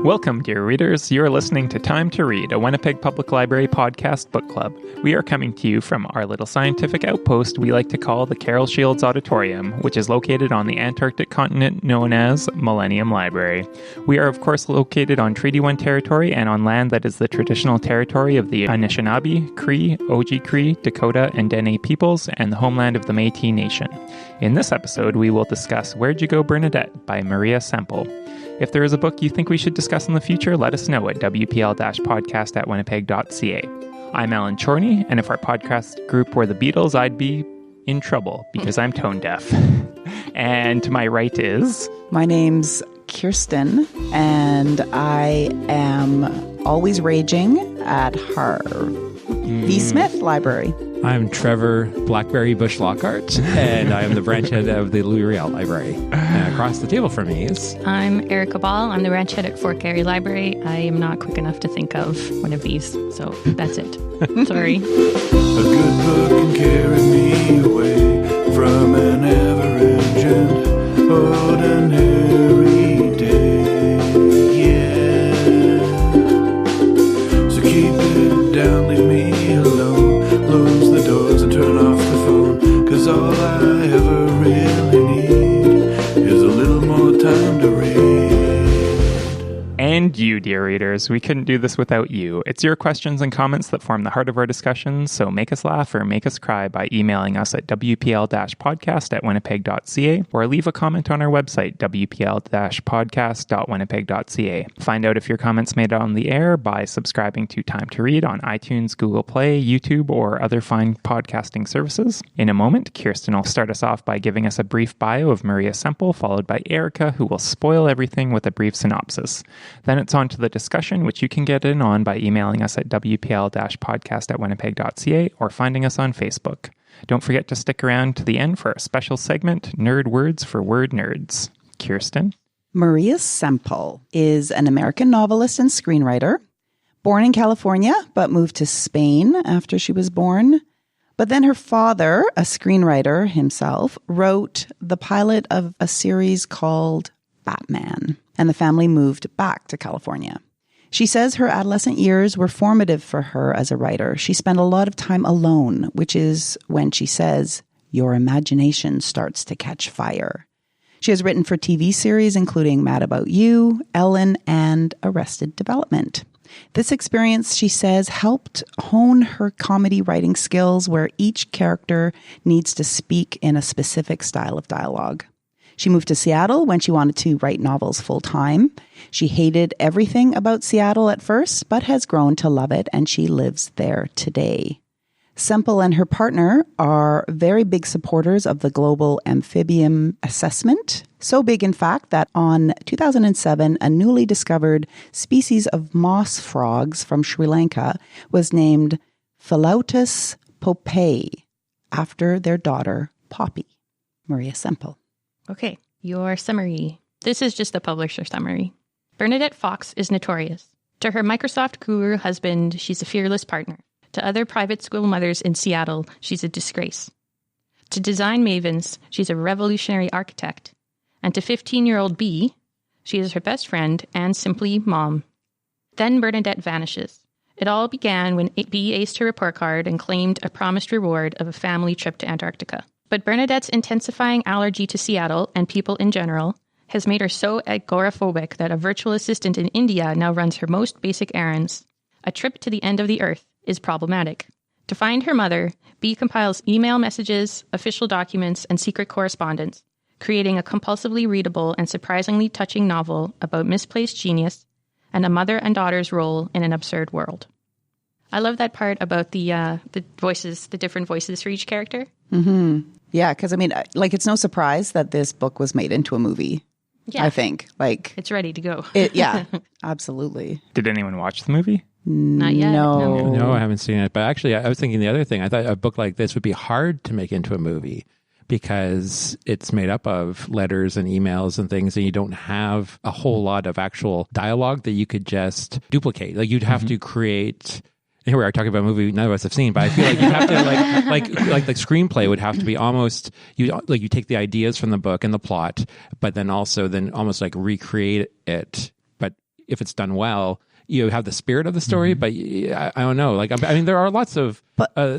Welcome, dear readers. You are listening to Time to Read, a Winnipeg Public Library podcast book club. We are coming to you from our little scientific outpost we like to call the Carol Shields Auditorium, which is located on the Antarctic continent known as Millennium Library. We are, of course, located on Treaty 1 territory and on land that is the traditional territory of the Anishinaabe, Cree, Oji-Cree, Dakota, and Dene peoples, and the homeland of the Métis Nation. In this episode, we will discuss Where'd You Go, Bernadette by Maria Semple. If there is a book you think we should discuss in the future, let us know at wpl-podcast@winnipeg.ca. I'm Alan Chorney, and if our podcast group were the Beatles, I'd be in trouble because I'm tone deaf. And to my right is... My name's Kirsten, and I am always raging at Harv V. Smith Library. I'm Trevor Blackberry Bush Lockhart, and I am the branch head of the Louis Riel Library. And across the table from me is... I'm Erica Ball. I'm the branch head at Fort Garry Library. I am not quick enough to think of one of these, so that's it. Sorry. A good book can carry me away from an average and ordinary day, yeah. So keep it down, leave me alone. Close the doors and turn off the phone, 'cause all I ever really need is a little more time to read. And you, dear readers, we couldn't do this without you. It's your questions and comments that form the heart of our discussions, so make us laugh or make us cry by emailing us at wpl-podcast@winnipeg.ca or leave a comment on our website, wpl-podcast.winnipeg.ca. Find out if your comments made it on the air by subscribing to Time to Read on iTunes, Google Play, YouTube, or other fine podcasting services. In a moment, Kirsten will start us off by giving us a brief bio of Maria Semple, followed by Erica, who will spoil everything with a brief synopsis. Then it's on to the discussion, which you can get in on by emailing us at wpl-podcast@winnipeg.ca or finding us on Facebook. Don't forget to stick around to the end for a special segment, Nerd Words for Word Nerds. Kirsten? Maria Semple is an American novelist and screenwriter, born in California, but moved to Spain after she was born. But then her father, a screenwriter himself, wrote the pilot of a series called Batman, and the family moved back to California. She says her adolescent years were formative for her as a writer. She spent a lot of time alone, which is when she says, your imagination starts to catch fire. She has written for TV series including Mad About You, Ellen, and Arrested Development. This experience, she says, helped hone her comedy writing skills where each character needs to speak in a specific style of dialogue. She moved to Seattle when she wanted to write novels full-time. She hated everything about Seattle at first, but has grown to love it, and she lives there today. Semple and her partner are very big supporters of the Global Amphibian Assessment. So big, in fact, that on 2007, a newly discovered species of moss frogs from Sri Lanka was named Philautus popei, after their daughter, Poppy. Maria Semple. Okay, your summary. This is just the publisher summary. Bernadette Fox is notorious. To her Microsoft guru husband, she's a fearless partner. To other private school mothers in Seattle, she's a disgrace. To design mavens, she's a revolutionary architect. And to 15-year-old B, she is her best friend and simply mom. Then Bernadette vanishes. It all began when B aced her report card and claimed a promised reward of a family trip to Antarctica. But Bernadette's intensifying allergy to Seattle and people in general has made her so agoraphobic that a virtual assistant in India now runs her most basic errands. A trip to the end of the earth is problematic. To find her mother, B compiles email messages, official documents, and secret correspondence, creating a compulsively readable and surprisingly touching novel about misplaced genius and a mother and daughter's role in an absurd world. I love that part about the voices, the different voices for each character. Mm-hmm. Yeah, because, I mean, like, it's no surprise that this book was made into a movie, Yeah. I think. Like, It's ready to go. Yeah, absolutely. Did anyone watch the movie? Not yet. No. No, I haven't seen it. But actually, I was thinking the other thing. I thought a book like this would be hard to make into a movie because it's made up of letters and emails and things, and you don't have a whole lot of actual dialogue that you could just duplicate. Like, you'd have to create... Here we are talking about a movie none of us have seen, but I feel like you have to like the screenplay would have to be almost you take the ideas from the book and the plot, but then almost like recreate it, but if it's done well, you have the spirit of the story, but I don't know. Like, I mean, there are lots of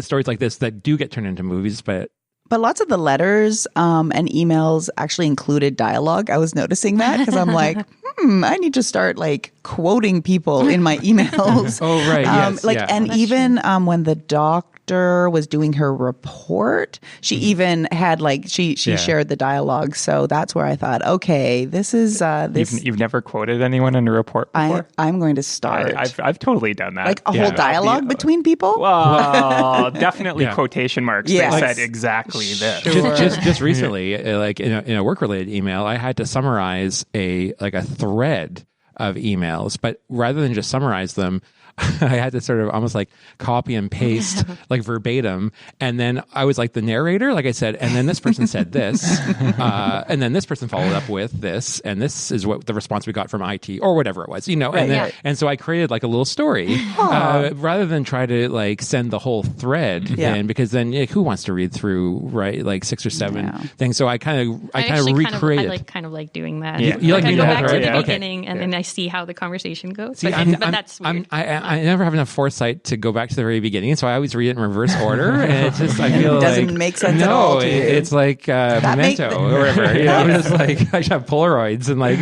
stories like this that do get turned into movies, but lots of the letters and emails actually included dialogue. I was noticing that because I'm like, I need to start like quoting people in my emails. Oh, right. Yes. And even when the doctor was doing her report, she even had like she shared the dialogue. So that's where I thought, okay, this is this. You've never quoted anyone in a report before? I'm going to start. I've totally done that. Like a whole dialogue between people. Well, definitely quotation marks. Yes. They said exactly this. Sure. Just recently, like in a work related email, I had to summarize a thread of emails, but rather than just summarize them, I had to sort of almost like copy and paste like verbatim. And then I was like the narrator, like I said, and then this person said this, and then this person followed up with this, and this is what the response we got from IT or whatever it was, and so I created like a little story rather than try to like send the whole thread in, because then who wants to read through, right? Like 6 or 7 things. So I kind of recreated. I like doing that. Yeah. You like I doing go that, back to right? the beginning and then I see how the conversation goes. See, but that's weird. I never have enough foresight to go back to the very beginning, so I always read it in reverse order, and it's just I feel doesn't make sense at all to you. It's like Memento or whatever. It's like I should have Polaroids and like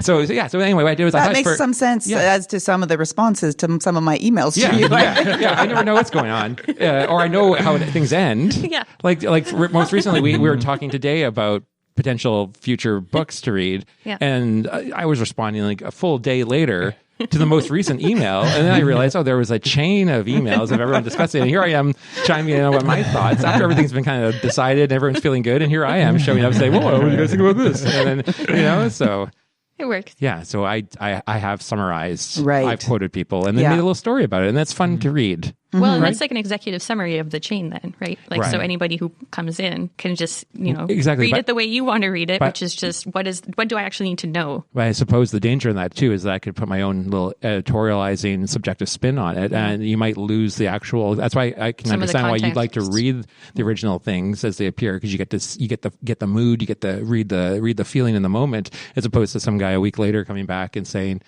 So anyway, what I did was that makes some sense as to some of the responses to some of my emails to you. I never know what's going on, or I know how things end. Yeah, like most recently we were talking today about potential future books to read, and I was responding like a full day later to the most recent email, and then I realized, there was a chain of emails of everyone discussing it, and here I am chiming in on what my thoughts after everything's been kind of decided, everyone's feeling good, and here I am showing up saying, well, what do you guys think about this? And then, so it works. Yeah, so I have summarized, right. I've quoted people, and then made a little story about it, and that's fun to read. Well, and that's like an executive summary of the chain then, right? Like, so anybody who comes in can just, read it the way you want to read it, which is just, what do I actually need to know? But I suppose the danger in that, too, is that I could put my own little editorializing subjective spin on it, and you might lose the actual, that's why I can understand why you'd like to read the original things as they appear, because you get the mood, you get to read the feeling in the moment, as opposed to some guy a week later coming back and saying,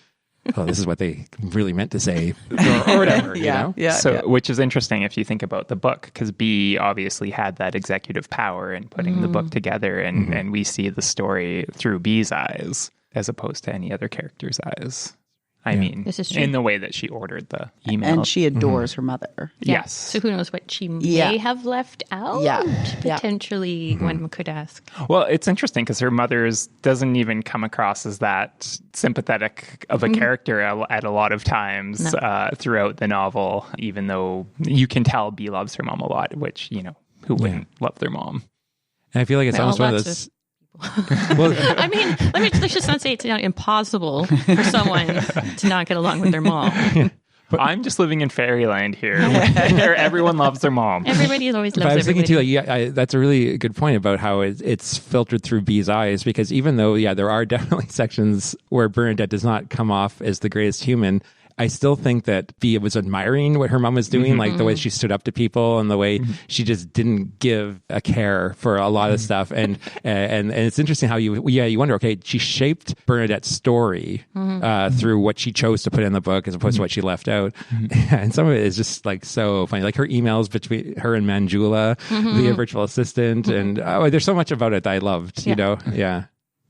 oh, this is what they really meant to say, or whatever, you know? Which is interesting if you think about the book, because B obviously had that executive power in putting the book together, and we see the story through B's eyes as opposed to any other character's eyes. I mean, this is true. In the way that she ordered the email. And she adores her mother. Yes. So who knows what she may have left out? Potentially, one could ask. Well, it's interesting because her mother's doesn't even come across as that sympathetic of a character at a lot of times throughout the novel, even though you can tell B loves her mom a lot, which, who wouldn't love their mom? And I feel like it's almost one of those... Well, I mean, let's just not say it's impossible for someone to not get along with their mom. But I'm just living in fairyland here, where everyone loves their mom. Everybody always loves everybody. I was thinking too, that's a really good point about how it's filtered through B's eyes, because even though, there are definitely sections where Bernadette does not come off as the greatest human, I still think that B was admiring what her mom was doing, like the way she stood up to people and the way she just didn't give a care for a lot of stuff. And it's interesting how you wonder, okay, she shaped Bernadette's story through what she chose to put in the book as opposed to what she left out. And some of it is just like so funny, like her emails between her and Manjula, the virtual assistant, and there's so much about it that I loved,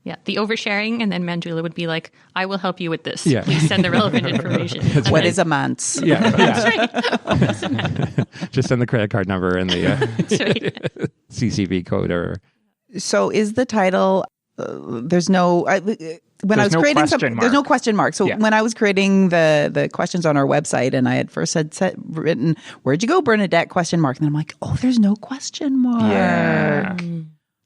Yeah, the oversharing, and then Manjula would be like, I will help you with this. Yeah. Please send the relevant information. What is a manse? That's right. Just send the credit card number and the CCV code. So is the title, there's no... There's no question mark. So when I was creating the questions on our website, and I had first written, where'd you go, Bernadette? ? And then I'm like, oh, there's no question mark. Yeah.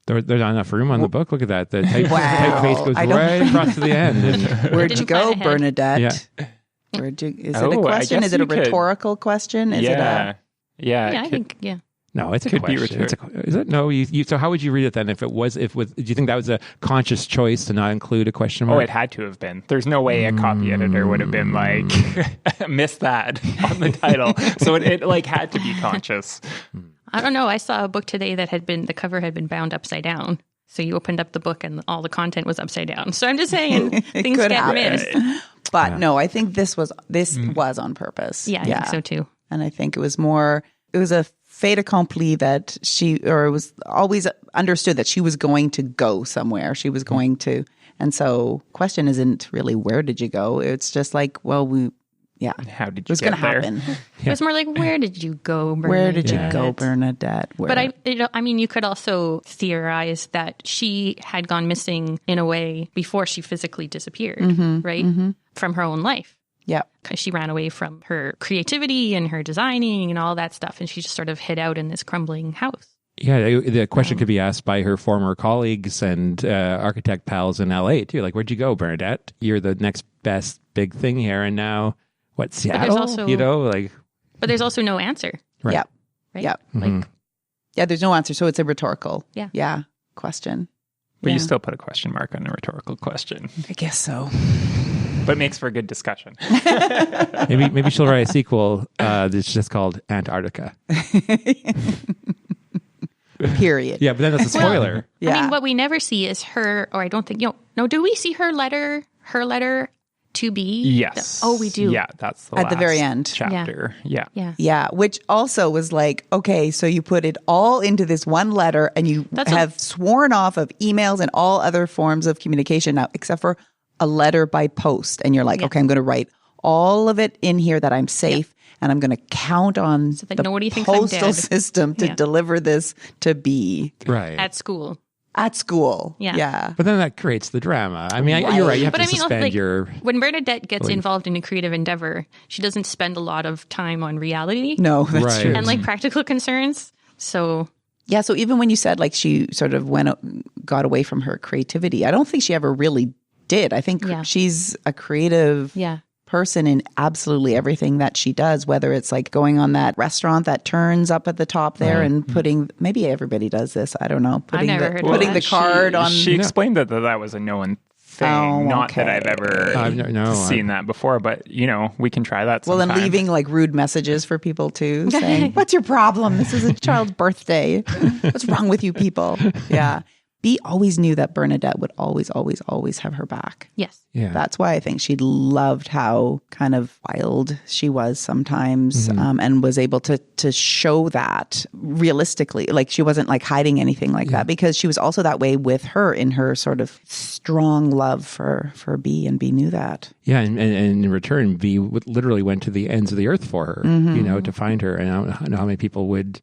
There's not enough room on the book. Look at that. The typeface goes right across to the end. And where'd you go, Bernadette? Yeah. Is it a question? Is it a rhetorical question? Is it a... I think. No, it's a question. Is it? No. So how would you read it then? Do you think that was a conscious choice to not include a question mark? Oh, it had to have been. There's no way a copy editor would have been like, miss that on the title. So it had to be conscious. I don't know. I saw a book today that the cover had been bound upside down. So you opened up the book and all the content was upside down. So I'm just saying things get missed. But no, I think this was on purpose. Yeah, I think so too. And I think it was a fait accompli that it was always understood that she was going to go somewhere. She was going to, and so question isn't really where did you go? It's just like, well, how did you it was get going to there? happen. It was more like, where did you go, Bernadette? Where did you go, Bernadette? But I mean, you could also theorize that she had gone missing in a way before she physically disappeared, right? Mm-hmm. From her own life. Yeah. Because she ran away from her creativity and her designing and all that stuff. And she just sort of hid out in this crumbling house. Yeah, the question could be asked by her former colleagues and architect pals in LA too. Like, where'd you go, Bernadette? You're the next best big thing here. And now, what, Seattle? But there's also no answer. Right. Yeah. Right? Yeah. Like, there's no answer. So it's a rhetorical question. But you still put a question mark on a rhetorical question. I guess so. But it makes for a good discussion. Maybe she'll write a sequel that's just called Antarctica. Period. Yeah, but then that's a spoiler. Yeah. I mean, what we never see is her, or I don't think, do we see her letter to be? Yes. We do. Yeah, that's the At the last very end. chapter. Yeah. Yeah, which also was like, okay, so you put it all into this one letter and you have sworn off of emails and all other forms of communication now, except for a letter by post. And you're like, okay, I'm going to write all of it in here that I'm safe and I'm going to count on the nobody thinks I'm postal dead. system to deliver this to B. Right. At school. At school. Yeah. But then that creates the drama. I mean, you're right. You have to suspend your... When Bernadette gets involved in a creative endeavor, she doesn't spend a lot of time on reality. No, that's true. And like practical concerns. So... Yeah, so even when you said like she sort of got away from her creativity, I don't think she ever really did. I think she's a creative person in absolutely everything that she does, whether it's like going on that restaurant that turns up at the top there and putting, maybe everybody does this, I don't know, putting the card on. She explained that was a known thing. Not that I've ever seen that before, but we can try that sometime. Well, and leaving like rude messages for people too, saying, what's your problem? This is a child's birthday. What's wrong with you people? Yeah. B always knew that Bernadette would always, always, always have her back. Yes. Yeah. That's why I think she loved how kind of wild she was sometimes, and was able to show that realistically. Like she wasn't like hiding anything like that, because she was also that way with her in her sort of strong love for B, and B knew that. Yeah, and in return, B literally went to the ends of the earth for her, to find her. And I don't know how many people would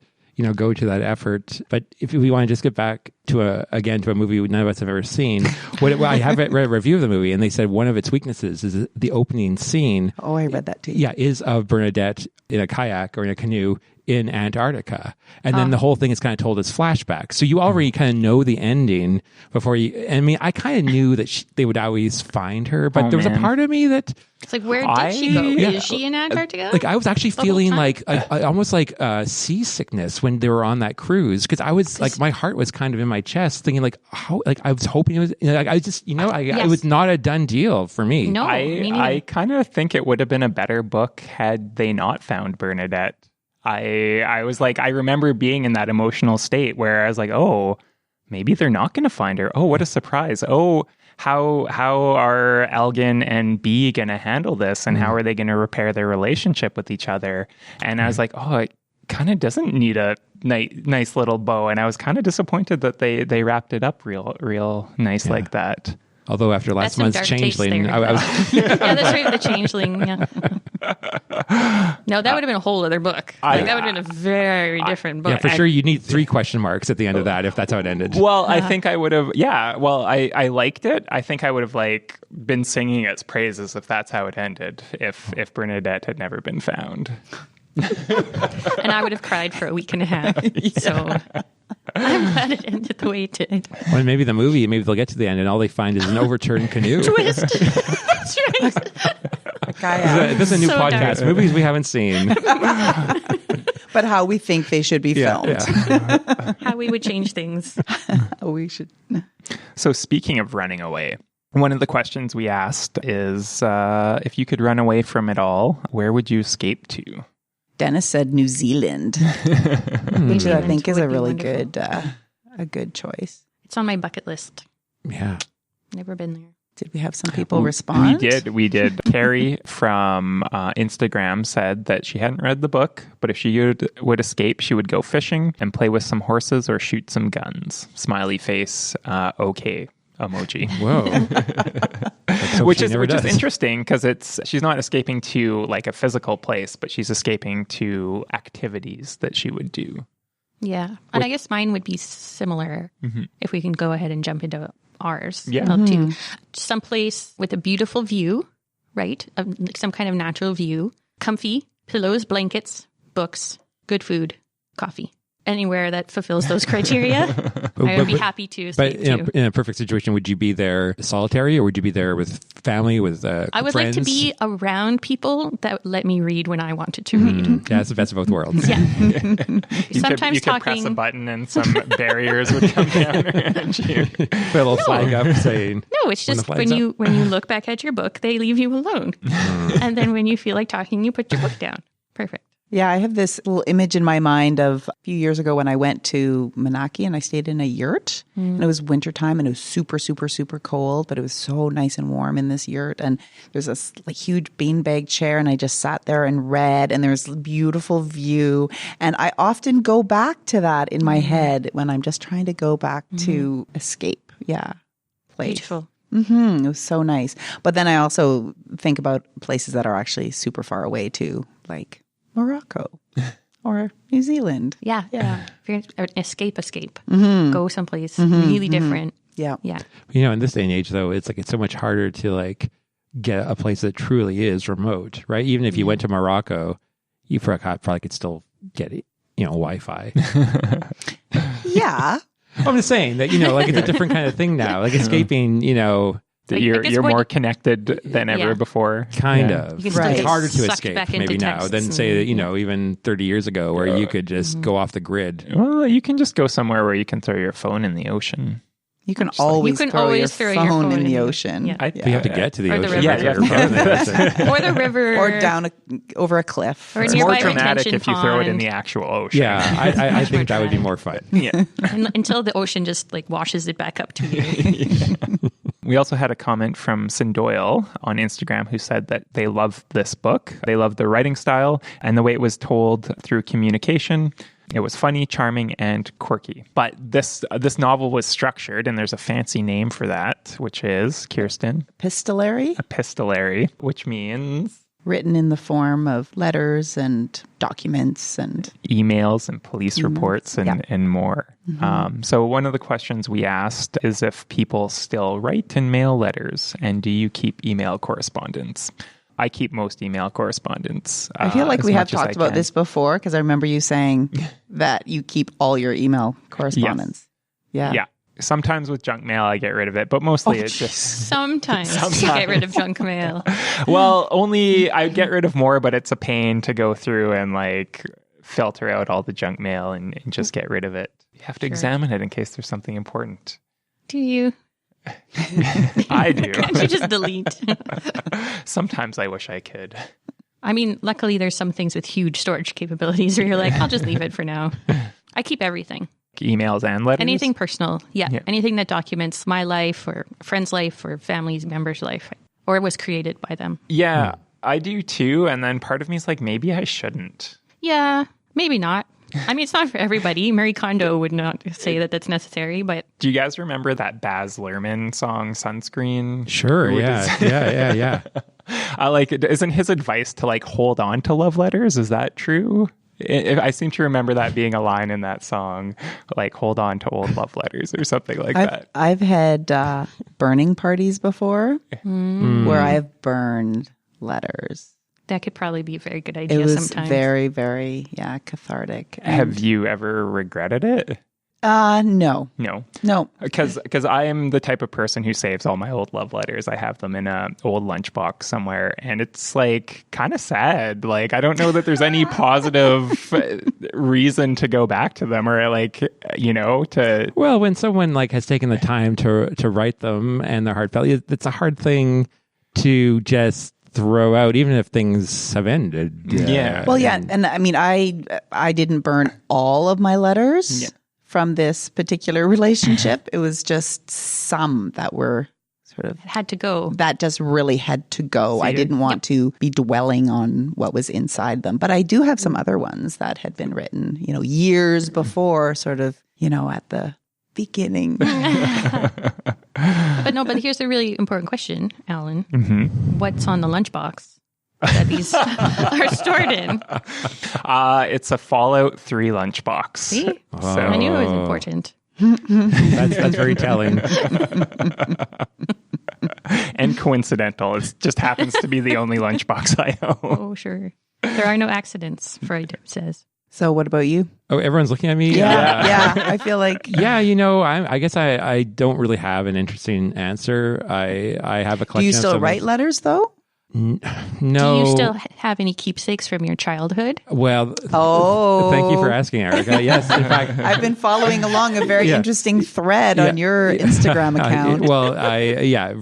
go to that effort. But if we want to just get back to a movie none of us have ever seen, I have read a review of the movie, and they said one of its weaknesses is the opening scene. Oh, I read that too. Yeah, is of Bernadette in a kayak or in a canoe in Antarctica. And then the whole thing is kind of told as flashbacks. So you already kind of know the ending before I kind of knew that they would always find her, but there was a part of me that... It's like, where did she go? Is she in Antarctica? Like, I was actually feeling like almost like seasickness when they were on that cruise, because I was like, my heart was kind of in my chest, thinking like, how? Like, I was hoping it was. I just, it was not a done deal for me. No, I kind of think it would have been a better book had they not found Bernadette. I was like, I remember being in that emotional state where I was like, oh, maybe they're not going to find her. Oh, what a surprise. Oh. How are Elgin and B going to handle this, and how are they going to repair their relationship with each other? And I was like, oh, it kind of doesn't need a nice little bow. And I was kind of disappointed that they wrapped it up real nice like that. Although after last month's Changeling, I was... yeah, that's right, the Changeling. Yeah. No, that would have been a whole other book. That would have been a very different book. Yeah, for sure. You need 3 question marks at the end of that if that's how it ended. Well, I think I would have. Yeah. Well, I liked it. I think I would have been singing its praises if that's how it ended. If Bernadette had never been found. And I would have cried for a week and a half. So I'm glad it ended the way it did. Well, maybe they'll get to the end and all they find is an overturned canoe. Twist. That's right. This is a new podcast. Dark. Movies we haven't seen. But how we think they should be filmed. Yeah. How we would change things. We should. So speaking of running away, one of the questions we asked is, if you could run away from it all, where would you escape to? Dennis said New Zealand, which I think is a really good choice. It's on my bucket list. Yeah. Never been there. Did we have some people respond? We did. Carrie from Instagram said that she hadn't read the book, but if she would escape, she would go fishing and play with some horses or shoot some guns. Smiley face, okay emoji. Whoa. Which is interesting because she's not escaping to like a physical place, but she's escaping to activities that she would do. Yeah. And I guess mine would be similar if we can go ahead and jump into ours. Yeah. To someplace with a beautiful view, right? Some kind of natural view. Comfy, pillows, blankets, books, good food, coffee. Anywhere that fulfills those criteria, I would be happy to escape to. In a perfect situation, would you be there solitary or would you be there with family, with I would friends? like to be around people that let me read when I wanted to read. Yeah, that's the best of both worlds. Yeah. You could press a button and some barriers would come down around you. Put a little flag up saying... No, it's just when you look back at your book, they leave you alone. And then when you feel like talking, you put your book down. Perfect. Yeah, I have this little image in my mind of a few years ago when I went to Menaki and I stayed in a yurt. And it was wintertime and it was super, super, super cold, but it was so nice and warm in this yurt. And there's this like huge beanbag chair and I just sat there and read and there's a beautiful view. And I often go back to that in my head when I'm just trying to go back to escape. Yeah. Place. Beautiful. It was so nice. But then I also think about places that are actually super far away too, like Morocco or New Zealand. Yeah. If you're escape. Go someplace really different. Yeah. In this day and age, though, it's so much harder to like get a place that truly is remote, right? Even if you went to Morocco, you probably could still get Wi-Fi. Yeah. I'm just saying that like it's a different kind of thing now. Like escaping, You're more connected than ever before. Kind of. You It's harder to sucked escape back maybe into now than texts say that, even 30 years ago where you could just go off the grid. Well, you can just go somewhere where you can throw your phone in the ocean. You can always throw your phone in the ocean. Yeah. You have to get to the Or the ocean. river. Or the river. Or down over a cliff. Or It's nearby more dramatic retention if you throw it in pond. the actual ocean. Yeah, I think that would be more fun. Yeah. Until the ocean just like washes it back up to you. We also had a comment from Doyle on Instagram who said that they loved this book. They loved the writing style and the way it was told through communication. It was funny, charming, and quirky. But this novel was structured, and there's a fancy name for that, which is, Kirsten? Epistolary? Epistolary, which means... Written in the form of letters and documents and... emails and police reports and more. So one of the questions we asked is if people still write and mail letters, and do you keep email correspondence? I keep most email correspondence. I feel like we have talked about this before because I remember you saying that you keep all your email correspondence. Yes. Yeah. Sometimes with junk mail, I get rid of it, but mostly it's just... Sometimes you get rid of junk mail. Well, I get rid of more, but it's a pain to go through and like filter out all the junk mail and just get rid of it. You have to examine it in case there's something important. Do you? I do. Can't you just delete? Sometimes I wish I could. I mean, luckily there's some things with huge storage capabilities where you're like, I'll just leave it for now. I keep everything. Emails and letters? Anything personal. Yeah. Anything that documents my life or a friend's life or family member's life or was created by them. Yeah, I do too. And then part of me is like, maybe I shouldn't. Yeah, maybe not. I mean, it's not for everybody. Marie Kondo would not say that that's necessary, but... Do you guys remember that Baz Luhrmann song, Sunscreen? Sure, yeah. Isn't his advice to like hold on to love letters? Is that true? I seem to remember that being a line in that song, like hold on to old love letters or something like that. I've had burning parties before where I've burned letters. That could probably be a very good idea it was sometimes. Very, very, cathartic. Have you ever regretted it? No. No. Because I am the type of person who saves all my old love letters. I have them in an old lunchbox somewhere, and it's like kind of sad. Like I don't know that there's any positive reason to go back to them or like to. Well, when someone like has taken the time to write them and they're heartfelt, it's a hard thing to just throw out, even if things have ended. Yeah. Well, yeah, and I mean, I didn't burn all of my letters from this particular relationship. It was just some that were sort of It had to go. that just really had to go. I didn't want to be dwelling on what was inside them. But I do have some other ones that had been written, years before, sort of, at the beginning. But here's the really important question, Alan. Mm-hmm. What's on the lunchbox that these are stored in? It's a Fallout 3 lunchbox. See? So I knew it was important. That's very telling. And coincidental. It just happens to be the only lunchbox I own. Oh, sure. There are no accidents, Freud says. So what about you? Oh, everyone's looking at me? Yeah. I feel like... Yeah, I guess I don't really have an interesting answer. I have a collection. Do you still write letters, though? No. Do you still have any keepsakes from your childhood? Well, thank you for asking, Erica. Yes, in fact, I've been following along a very interesting thread on your Instagram account.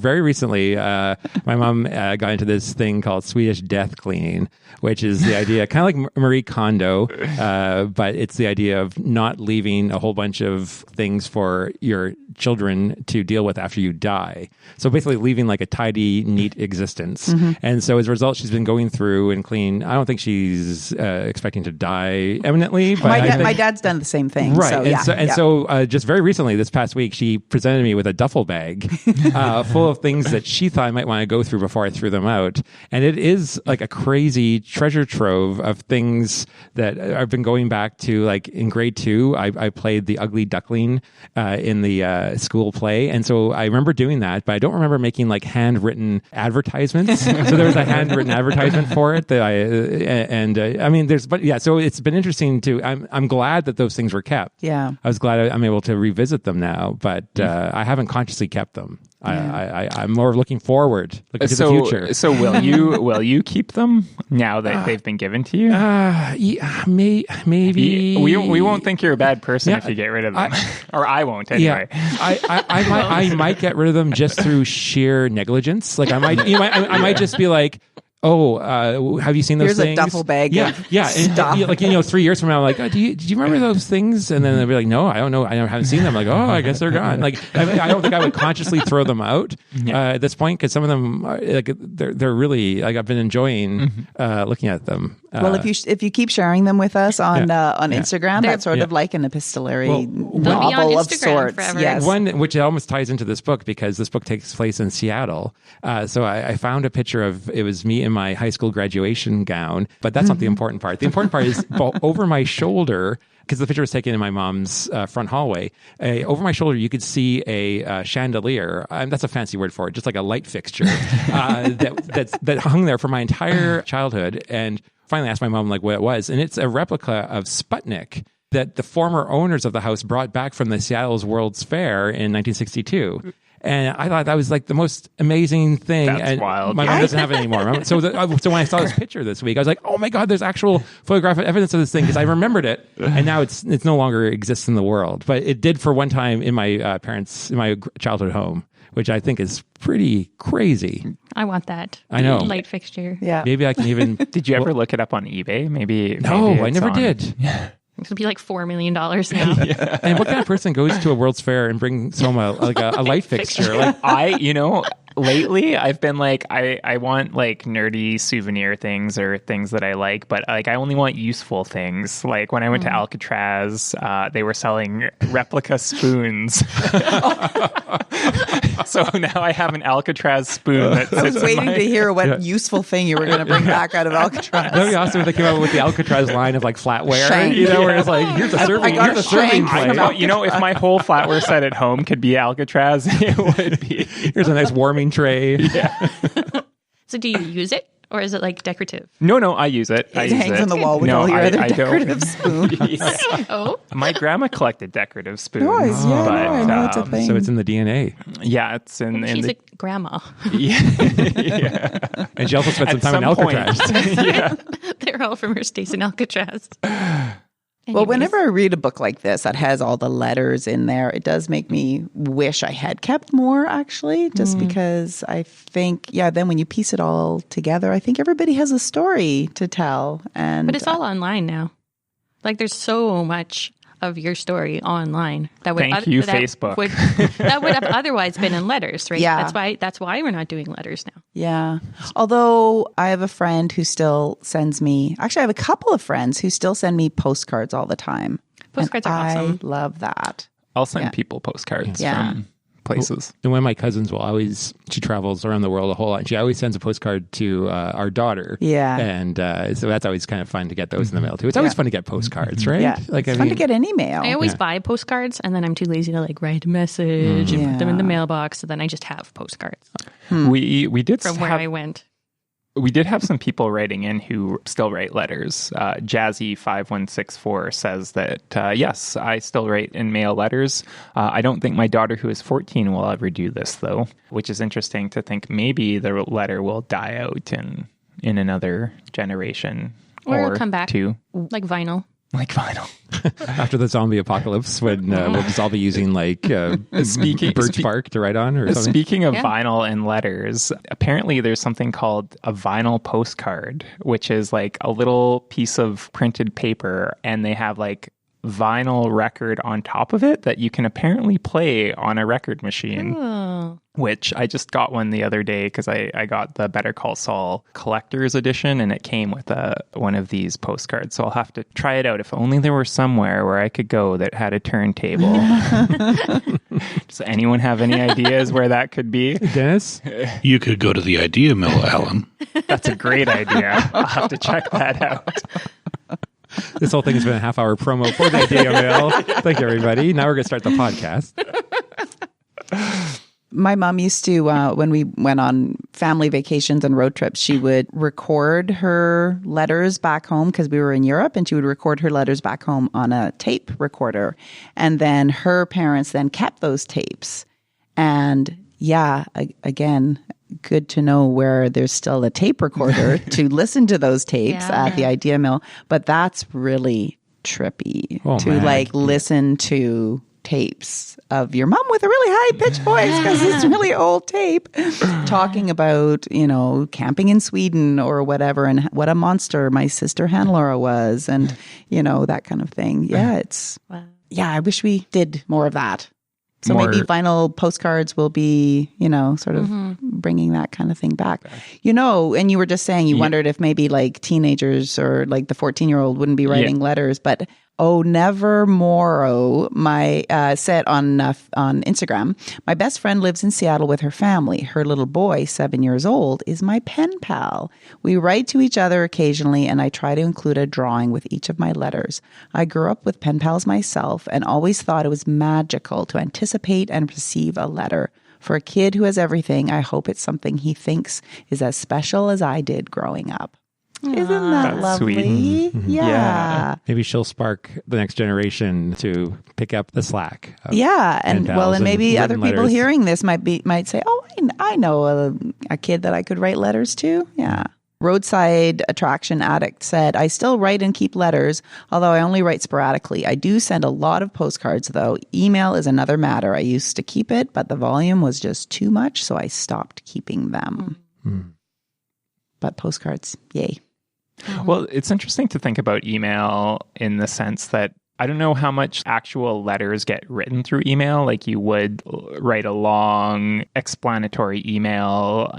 Very recently, my mom got into this thing called Swedish death cleaning, which is the idea, kind of like Marie Kondo, but it's the idea of not leaving a whole bunch of things for your children to deal with after you die. So basically leaving like a tidy, neat existence. Mm-hmm. And so as a result, she's been going through and cleaning. I don't think she's expecting to die imminently. But my dad's done the same thing. Right. So just very recently, this past week, she presented me with a duffel bag full of things that she thought I might want to go through before I threw them out. And it is like a crazy treasure trove of things that I've been going back to. Like in grade 2, I played the Ugly Duckling in the school play. And so I remember doing that, but I don't remember making like handwritten advertisements. So there was a handwritten advertisement for it that so it's been interesting to, I'm glad that those things were kept. Yeah. I was glad I'm able to revisit them now, but I haven't consciously kept them. Yeah. I'm more looking forward, to the future. So will you keep them now that they've been given to you? Maybe. We won't think you're a bad person if you get rid of them, or I won't anyway. Yeah. I might get rid of them just through sheer negligence. Like I might just be like, have you seen those things? Here's a duffel bag. Yeah. And, 3 years from now, I'm like, do you remember those things? And then they'll be like, no, I don't know. I haven't seen them. I'm like, I guess they're gone. Like, I don't think I would consciously throw them out at this point, because some of them are, like, they're really, like, I've been enjoying looking at them. Well, if you keep sharing them with us on Instagram, that's sort of like an epistolary novel of sorts. Forever. Yes. One which almost ties into this book, because this book takes place in Seattle. So I found a picture of, it was me in my high school graduation gown, but that's not the important part. The important part is over my shoulder, because the picture was taken in my mom's front hallway. Over my shoulder, you could see a chandelier. That's a fancy word for it, just like a light fixture that hung there for my entire childhood. And finally asked my mom like what it was, and it's a replica of Sputnik that the former owners of the house brought back from the Seattle's World's Fair in 1962. And I thought that was like the most amazing thing. That's wild. My mom doesn't have it anymore. So when I saw this picture this week, I was like, oh my God, there's actual photographic evidence of this thing, because I remembered it. And now it's no longer exists in the world. But it did for one time in my my childhood home, which I think is pretty crazy. I want that. I know. Light fixture. Yeah. Maybe I can even... Did you ever look it up on eBay? Maybe I never did. Yeah. It would be like $4 million now. Yeah. And what kind of person goes to a World's Fair and brings home a light fixture? Like, lately I've been like, I want like nerdy souvenir things or things that I like, but like I only want useful things. Like when I went to Alcatraz, they were selling replica spoons. So now I have an Alcatraz spoon. I was waiting to hear what useful thing you were going to bring back out of Alcatraz. That'd be awesome if they came out with the Alcatraz line of like flatware. Shank. Where it's like, here's a serving plate. If my whole flatware set at home could be Alcatraz, it would be. Here's a nice warming tray. Yeah. So do you use it? Or is it like decorative? No, I use it. It hangs on the wall with all your other decorative spoons. Oh, my grandma collected decorative spoons. Nice, yeah, I know it's a thing. So it's in the DNA. Yeah, it's in. She's a grandma. Yeah. And she also spent some time in Alcatraz. Yeah. They're all from her stays in Alcatraz. Well, whenever I read a book like this that has all the letters in there, it does make me wish I had kept more, actually, just because I think, then when you piece it all together, I think everybody has a story to tell. But it's all online now. Like there's so much of your story online. That would Thank you, Facebook. That would have otherwise been in letters, right? Yeah. That's why we're not doing letters now. Yeah. Although I have a friend who still sends me, actually I have a couple of friends who still send me postcards all the time. Postcards And are awesome. I love that. I'll send people postcards from places. And one of my cousins will always, she travels around the world a whole lot. She always sends a postcard to our daughter. Yeah. And so that's always kind of fun to get those in the mail too. It's always fun to get postcards, right? Yeah. Like, It's fun to get any mail. I always buy postcards, and then I'm too lazy to like write a message and put them in the mailbox. So then I just have postcards We did from where I went. We did have some people writing in who still write letters. Jazzy5164 says that, yes, I still write and mail letters. I don't think my daughter, who is 14, will ever do this, though, which is interesting to think maybe the letter will die out in another generation Or it'll come back. two. Like vinyl. Like vinyl. After the zombie apocalypse, when we'll just all be using like birch bark to write on or something. Speaking of vinyl and letters, apparently there's something called a vinyl postcard, which is like a little piece of printed paper, and they have like vinyl record on top of it that you can apparently play on a record machine. Oh. Which I just got one the other day because I got the Better Call Saul collector's edition, and it came with one of these postcards. So I'll have to try it out. If only there were somewhere where I could go that had a turntable. Does anyone have any ideas where that could be? Dennis? You could go to the Idea Mill, Alan. That's a great idea. I'll have to check that out. This whole thing has been a half-hour promo for the Idea Mill. Thank you, everybody. Now we're going to start the podcast. My mom used to, when we went on family vacations and road trips, she would record her letters back home because we were in Europe, and she would record her letters back home on a tape recorder. And then her parents then kept those tapes. And again, good to know where there's still a tape recorder to listen to those tapes at the Idea Mill. But that's really trippy listen to tapes of your mom with a really high-pitched voice because it's really old tape talking about, camping in Sweden or whatever, and what a monster my sister Hannah-Laura was, and, that kind of thing. Yeah, I wish we did more of that. So maybe vinyl postcards will be, sort of bringing that kind of thing back. And you were just saying you wondered if maybe like teenagers or like the 14-year-old wouldn't be writing letters, but Nevermore said on Instagram, my best friend lives in Seattle with her family. Her little boy, 7 years old, is my pen pal. We write to each other occasionally, and I try to include a drawing with each of my letters. I grew up with pen pals myself and always thought it was magical to anticipate and receive a letter. For a kid who has everything, I hope it's something he thinks is as special as I did growing up. Isn't that lovely? Sweet. Yeah. Maybe she'll spark the next generation to pick up the slack. And maybe other people letters. hearing this might say, "Oh, I know a kid that I could write letters to." Yeah. Roadside Attraction Addict said, I still write and keep letters, although I only write sporadically. I do send a lot of postcards, though. Email is another matter. I used to keep it, but the volume was just too much, so I stopped keeping them. But postcards, yay. Well, it's interesting to think about email in the sense that I don't know how much actual letters get written through email. Like you would write a long explanatory email,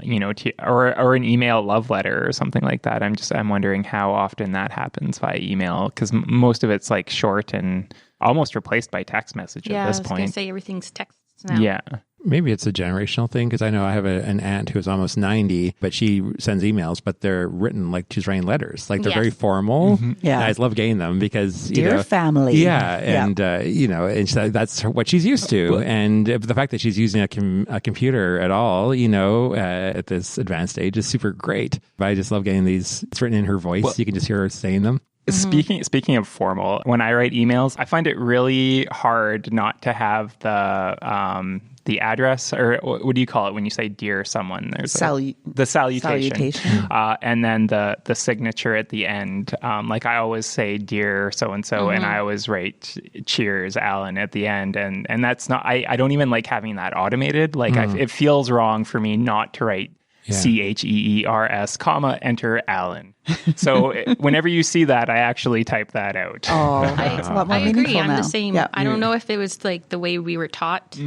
or an email love letter or something like that. I'm wondering how often that happens via email, because most of it's like short and almost replaced by text message at this point. I was going to say everything's text now. Yeah. Maybe it's a generational thing, because I know I have an aunt who's almost 90, but she sends emails, but they're written like she's writing letters. Like they're very formal. Yeah. And I just love getting them because, Dear family. Yeah. And, and so that's what she's used to. And the fact that she's using a computer at all, at this advanced age is super great. But I just love getting these. It's written in her voice. You can just hear her saying them. Speaking of formal, when I write emails, I find it really hard not to have the address, or what do you call it when you say dear someone? There's the salutation. And then the signature at the end. Like I always say dear so and so, and I always write cheers Alan at the end, and that's not. I don't even like having that automated. Like it feels wrong for me not to write CHEERS, comma, enter Allen. So whenever you see that, I actually type that out. Oh, it's a lot more I meaningful agree. I'm now. the same. Yeah. I don't know if it was like the way we were taught,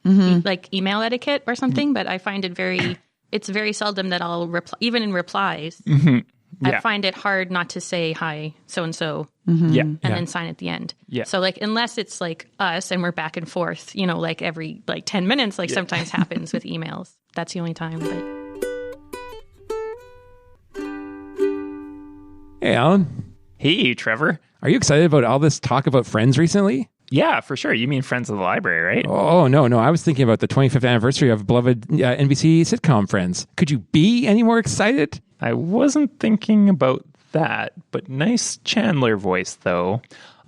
like email etiquette or something, but I find it it's very seldom that I'll reply, even in replies. I find it hard not to say, hi, so-and-so, and then sign at the end. Yeah. So like, unless it's like us and we're back and forth, like every 10 minutes, sometimes happens with emails. That's the only time. But Hey, Alan. Hey, Trevor. Are you excited about all this talk about Friends recently? Yeah, for sure. You mean Friends of the Library, right? Oh, no. I was thinking about the 25th anniversary of beloved NBC sitcom Friends. Could you be any more excited? I wasn't thinking about that, but nice Chandler voice, though.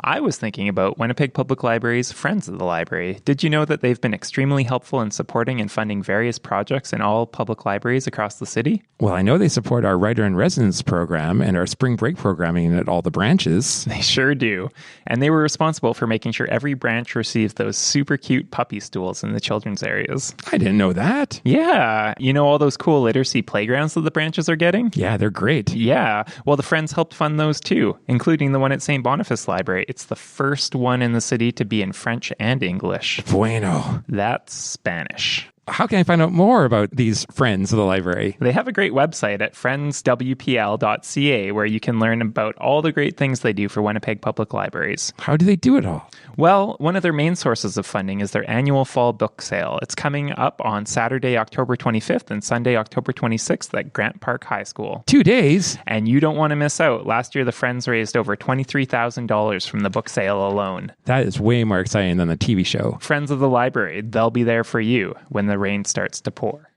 I was thinking about Winnipeg Public Library's Friends of the Library. Did you know that they've been extremely helpful in supporting and funding various projects in all public libraries across the city? Well, I know they support our Writer-in-Residence program and our spring break programming at all the branches. They sure do. And they were responsible for making sure every branch receives those super cute puppy stools in the children's areas. I didn't know that. Yeah. You know all those cool literacy playgrounds that the branches are getting? Yeah, they're great. Yeah. Well, the Friends helped fund those too, including the one at St. Boniface Library. It's the first one in the city to be in French and English. Bueno. That's Spanish. How can I find out more about these Friends of the Library? They have a great website at friendswpl.ca where you can learn about all the great things they do for Winnipeg Public Libraries. How do they do it all? Well, one of their main sources of funding is their annual fall book sale. It's coming up on Saturday, October 25th and Sunday, October 26th at Grant Park High School. 2 days? And you don't want to miss out. Last year, the Friends raised over $23,000 from the book sale alone. That is way more exciting than the TV show. Friends of the Library, they'll be there for you when the rain starts to pour.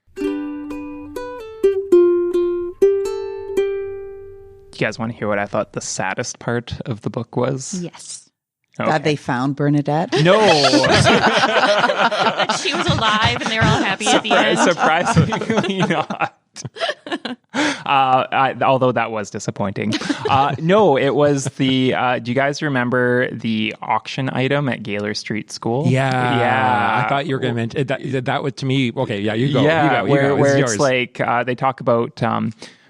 You guys want to hear what I thought the saddest part of the book was? yes. Okay. That they found Bernadette. No. That she was alive and they were all happy at the end. Surprisingly not. Although that was disappointing. No, it was the, do you guys remember the auction item at Gaylor Street School? Yeah. I thought you were going to mention that was to me. Okay. Yeah. You go. Yeah. You go. Where It's it's yours. like, they talk about,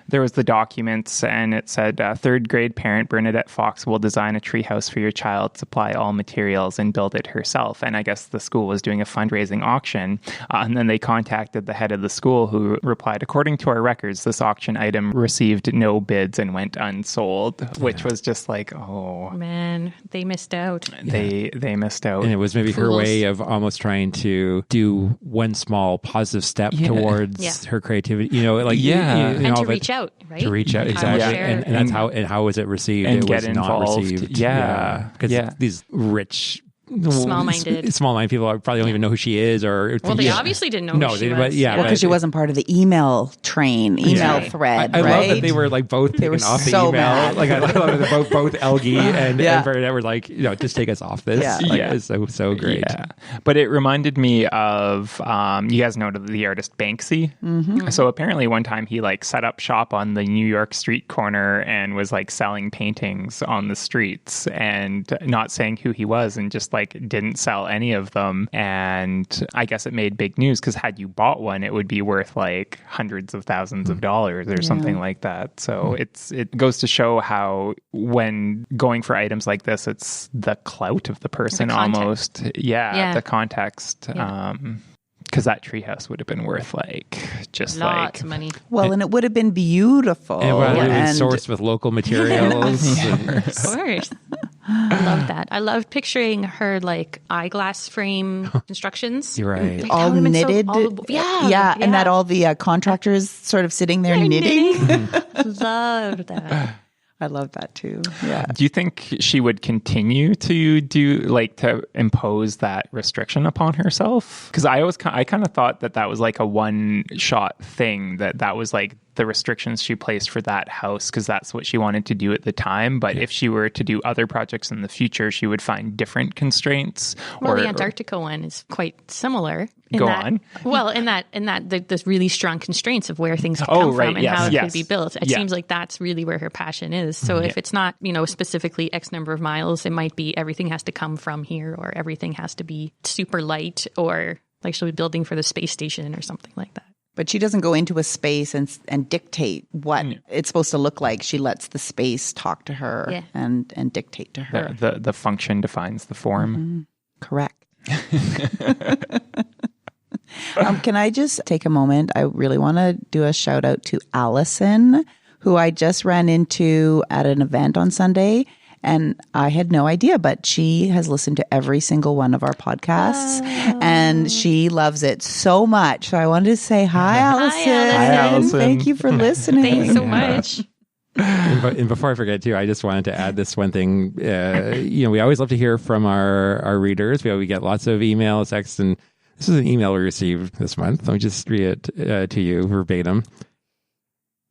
there was the documents and it said, third grade parent Bernadette Fox will design a treehouse for your child, supply all materials, and build it herself. And I guess the school was doing a fundraising auction. And then they contacted the head of the school who replied, according to our records, this auction item received no bids and went unsold, which was just like, oh. Man, they missed out. They missed out. And it was maybe her Fools. way of almost trying to do one small positive step towards her creativity. You know, like and And all to that- reach out, right? To reach out, I will exactly, share. and that's how was it received? and It get was not involved. received. Yeah. because these rich, Small-minded. small-minded people probably don't even know who she is, or Well, they obviously didn't know who she was. But Well, because she wasn't part of the email train, email thread, I right? love that they were like both They were taken off the so email. mad. Like I love that both Elgie and Bernadette were like, just take us off this. Yeah. Like, Yeah. It's so great. Yeah. But it reminded me of, you guys know the artist Banksy. Mm-hmm. So apparently one time he like set up shop on the New York street corner and was like selling paintings on the streets and not saying who he was and just like didn't sell any of them. And I guess it made big news because had you bought one, it would be worth like hundreds of thousands of dollars or something like that. So it goes to show how when going for items like this, it's the clout of the person almost. Yeah, the context. Because that treehouse would have been worth like just Lots of money. Well, and it would have been beautiful. And it was and sourced with local materials. Of course. I love that. I love picturing her like eyeglass frame instructions. You're right. Like, all elements of- knitted. And that all the contractors sort of sitting there knitting. Love that. I love that too. Yeah. Do you think she would continue to to impose that restriction upon herself? Because I kind of thought that was like a one shot thing, that was like the restrictions she placed for that house because that's what she wanted to do at the time. But if she were to do other projects in the future, she would find different constraints. Well, the Antarctica one is quite similar. Go on. Well, in that there's really strong constraints of where things can come from and how it could be built. It seems like that's really where her passion is. So if it's not, specifically X number of miles, it might be everything has to come from here or everything has to be super light or like she'll be building for the space station or something like that. But she doesn't go into a space and dictate what it's supposed to look like. She lets the space talk to her and dictate to her. The function defines the form. Correct. Can I just take a moment? I really want to do a shout out to Allison, who I just ran into at an event on Sunday. And I had no idea, but she has listened to every single one of our podcasts and she loves it so much. So I wanted to say, hi, Allison. Hi, Allison. Thank you for listening. Thanks so much. And before I forget too, I just wanted to add this one thing. We always love to hear from our readers. We get lots of emails, texts, and this is an email we received this month. Let me just read it to you verbatim.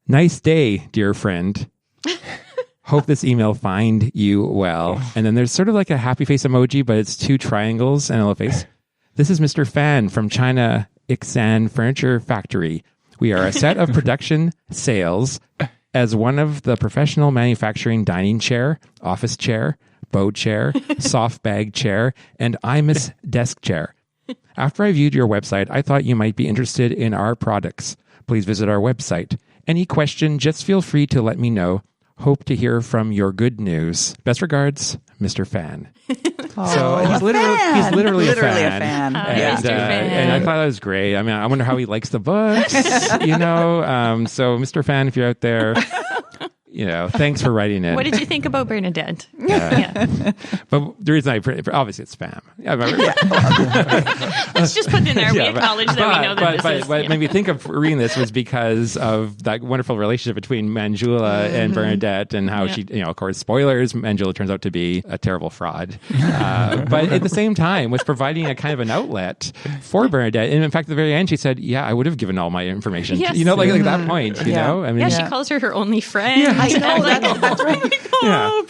Nice day, dear friend. Hope this email find you well. And then there's sort of like a happy face emoji, but it's 2 triangles and a little face. This is Mr. Fan from China Ixan Furniture Factory. We are a set of production sales as one of the professional manufacturing dining chair, office chair, bow chair, soft bag chair, and IMIS desk chair. After I viewed your website, I thought you might be interested in our products. Please visit our website. Any question, just feel free to let me know. Hope to hear from your good news. Best regards, Mr. Fan. So he's literally a fan. And I thought that was great. I mean, I wonder how he likes the books, So Mr. Fan, if you're out there, thanks for writing in. What did you think about Bernadette? But the reason obviously it's spam. Let's just put in there. We acknowledge that we know that this is. What made me think of reading this was because of that wonderful relationship between Manjula and Bernadette, and how she, of course, spoilers, Manjula turns out to be a terrible fraud. But at the same time, was providing a kind of an outlet for Bernadette. And in fact, at the very end, she said, I would have given all my information. Yes. Like that point, I mean, she calls her only friend. I know, that's right.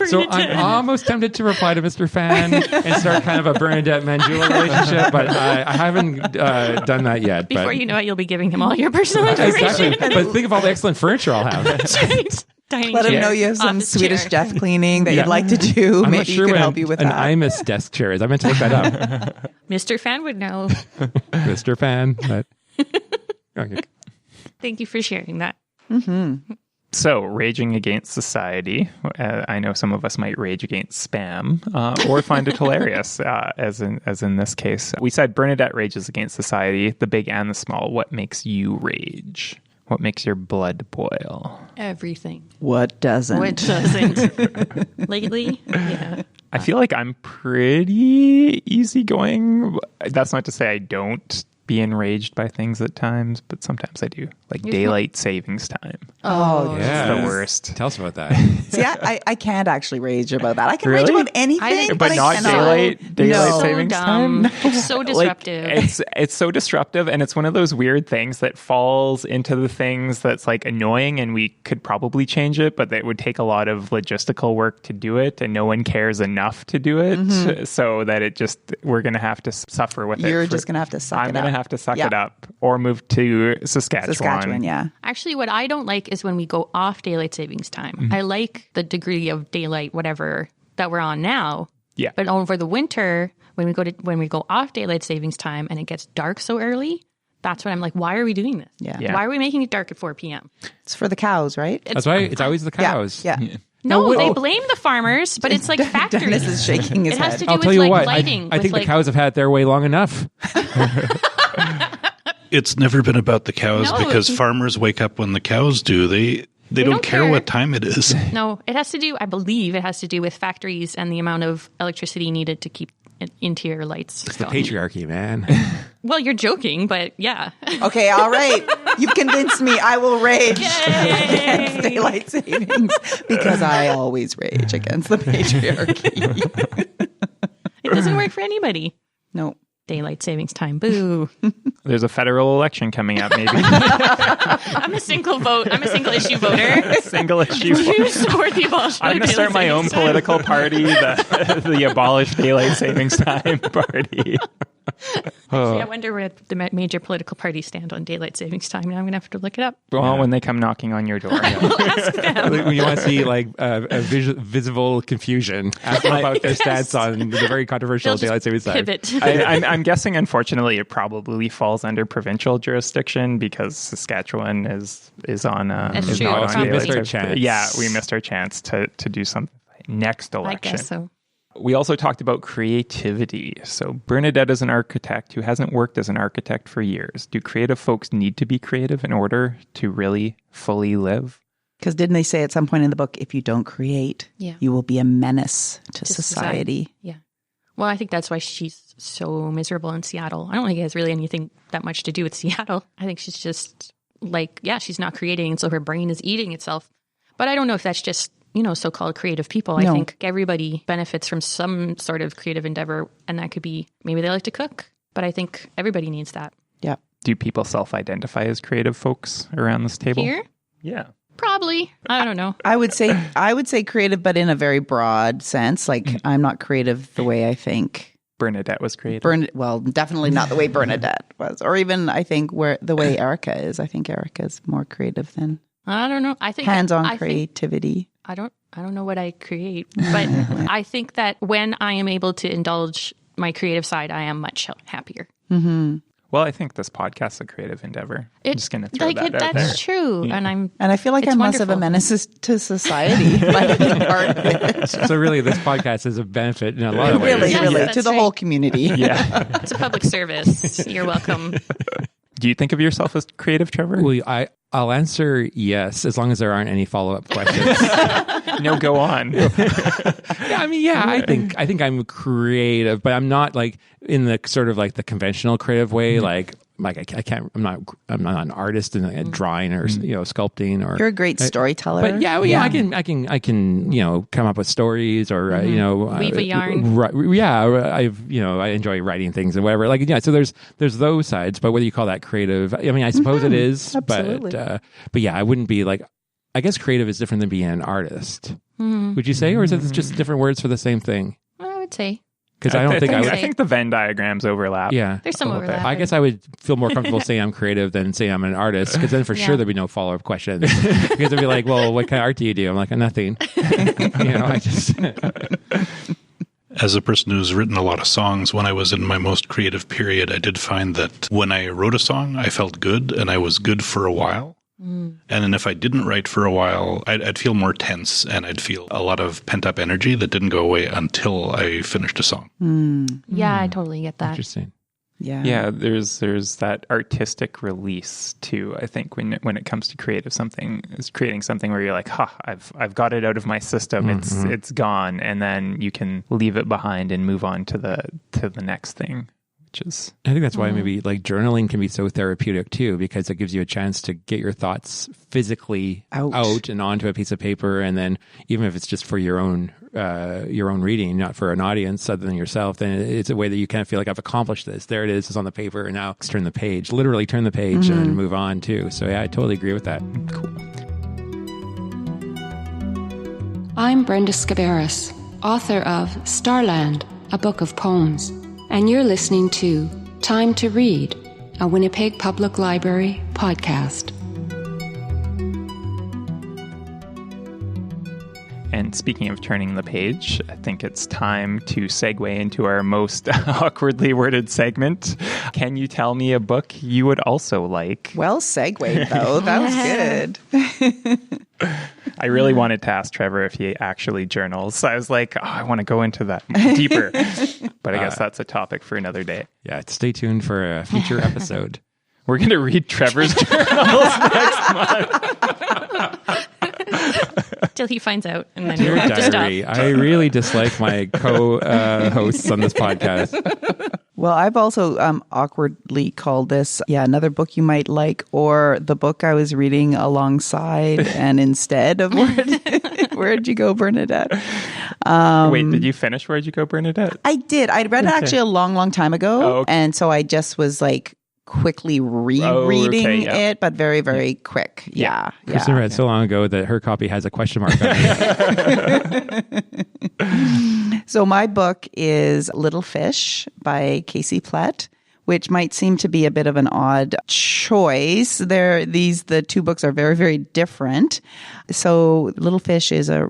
So I'm almost tempted to reply to Mr. Fan and start kind of a Bernadette Manjula relationship, but I haven't done that yet. Before you know it, you'll be giving him all your personal information. Exactly. But think of all the excellent furniture I'll have. That's right. Let him know you have some Swedish death cleaning that you'd like to do. I'm Maybe not sure he could help you with an that. IMIS desk chair is. I meant to look that up. Mr. Fan would know. Mr. Fan. But... Okay. Thank you for sharing that. So, raging against society. I know some of us might rage against spam or find it hilarious, as in this case. We said Bernadette rages against society, the big and the small. What makes you rage? What makes your blood boil? Everything. What doesn't? What doesn't? Lately, I feel like I'm pretty easygoing. That's not to say I don't be enraged by things at times, but sometimes I do. Like daylight savings time. Oh, yeah. It's the worst. Tell us about that. See, I can't actually rage about that. I can Really? rage about anything, But not I cannot. daylight so savings dumb. time. It's so disruptive. It's so disruptive, and it's one of those weird things that falls into the things that's like annoying, and we could probably change it, but it would take a lot of logistical work to do it, and no one cares enough to do it, so that we're going to have to suffer with it. You're just going to have to suck it up. I'm going to have to suck it up, or move to Saskatchewan. Yeah. Actually, what I don't like is when we go off daylight savings time. I like the degree of daylight, whatever, that we're on now. Yeah. But over the winter, when we go off daylight savings time and it gets dark so early, that's when I'm like, why are we doing this? Yeah. Why are we making it dark at 4 p.m.? It's for the cows, right? That's why it's always the cows. Yeah. No, they blame the farmers, but it's like factories. Dennis is shaking his It has head. to do I'll with tell you like what, lighting. I think the cows have had their way long enough. It's never been about the cows because farmers wake up when the cows do. They don't care what time it is. No, it has to do, I believe it has to do with factories and the amount of electricity needed to keep interior lights. It's the patriarchy, man. Well, you're joking, but yeah. Okay, all right. You've convinced me. I will rage against daylight savings because I always rage against the patriarchy. It doesn't work for anybody. No. Daylight savings time. Boo. There's a federal election coming up, maybe. I'm a single issue voter. Single issue. You support the abolition. I'm going to start my own political party, the Abolish Daylight Savings Time Party. Actually, I wonder where the major political parties stand on daylight savings time. Now I'm going to have to look it up. Well, when they come knocking on your door. Ask them. When you want to see like a visible confusion, ask them about their stance on the very controversial They'll daylight savings time. pivot. I'm guessing, unfortunately, it probably falls under provincial jurisdiction because Saskatchewan is on. That's is true, not on probably. daylight We missed our savings. chance. Yeah, we missed our chance to do something next I election. guess so. We also talked about creativity. So Bernadette is an architect who hasn't worked as an architect for years. Do creative folks need to be creative in order to really fully live? Because didn't they say at some point in the book, if you don't create, Yeah. you will be a menace to To society. Yeah. Well, I think that's why she's so miserable in Seattle. I don't think it has really anything that much to do with Seattle. I think she's just like, yeah, she's not creating, and so her brain is eating itself. But I don't know if that's just, so-called creative people. No. I think everybody benefits from some sort of creative endeavor, and that could be, maybe they like to cook, but I think everybody needs that. Yeah. Do people self-identify as creative folks around this table? Here? Yeah. Probably. I don't know. I would say creative, but in a very broad sense. Like, I'm not creative the way I think Bernadette was creative. well, definitely not the way Bernadette was, or even I think the way Erica is. I think Erica is more creative than I don't know. I think hands-on creativity. I don't know what I create, but I think that when I am able to indulge my creative side, I am much happier. Mm-hmm. Well, I think this podcast's a creative endeavor. I'm just going to throw that out there. That's true. Yeah. And I feel like it's I'm less of a wonderful. menace to society by being part of it. So really, this podcast is a benefit in a lot of ways. Really, Yes, really, that's to the right. whole community. Yeah. It's a public service. You're welcome. Do you think of yourself as creative, Trevor? Well, I'll answer yes, as long as there aren't any follow-up questions. No, go on. I think I'm creative, but I'm not like in the sort of like the conventional creative way. I'm not an artist in like, drawing or sculpting or. You're a great storyteller. But I can come up with stories or Weave a yarn. I enjoy writing things and whatever. So there's those sides, but whether you call that creative, I suppose it is. Absolutely. But I wouldn't be like. I guess creative is different than being an artist. Would you say, or is it just different words for the same thing? I would say. Because I don't think I would. I think the Venn diagrams overlap. Yeah, There's some a little bit. overlap. I guess I would feel more comfortable saying I'm creative than saying I'm an artist, because then for sure there'd be no follow-up questions. Because they'd be like, well, what kind of art do you do? I'm like, nothing. I just... As a person who's written a lot of songs, when I was in my most creative period, I did find that when I wrote a song, I felt good, and I was good for a while. And then if I didn't write for a while, I'd feel more tense, and I'd feel a lot of pent-up energy that didn't go away until I finished a song. Yeah, I totally get that. Interesting. Yeah, there's that artistic release too. I think when it comes to creating something where you're like, I've got it out of my system. It's gone, and then you can leave it behind and move on to the next thing. I think that's why maybe like journaling can be so therapeutic too, because it gives you a chance to get your thoughts physically out and onto a piece of paper, and then even if it's just for your own reading, not for an audience other than yourself, then it's a way that you kind of feel like I've accomplished this. There it is, it's on the paper, and now let's turn the page, literally turn the page and move on too. So yeah, I totally agree with that. Cool. I'm Brenda Scabaris, author of Starland, a book of poems. And you're listening to Time to Read, a Winnipeg Public Library podcast. And speaking of turning the page, I think it's time to segue into our most awkwardly worded segment. Can you tell me a book you would also like? Well segued, though. That was good. I really wanted to ask Trevor if he actually journals. So I was like, I want to go into that deeper. But I guess that's a topic for another day. Yeah, stay tuned for a future episode. We're going to read Trevor's journals next month. Till he finds out, and then Dear we'll have to stop. Diary, I really dislike my co-hosts on this podcast. Well, I've also awkwardly called this, another book you might like, or the book I was reading alongside and instead of Where'd You Go, Bernadette? Wait, did you finish Where'd You Go, Bernadette? I did. I'd read it actually a long, long time ago. Oh, okay. And so I just was like quickly rereading yeah. it, but very, very quick. Yeah. Kristen read so long ago that her copy has a question mark on it. So my book is Little Fish by Casey Plett, which might seem to be a bit of an odd choice. The two books are very, very different. So Little Fish is a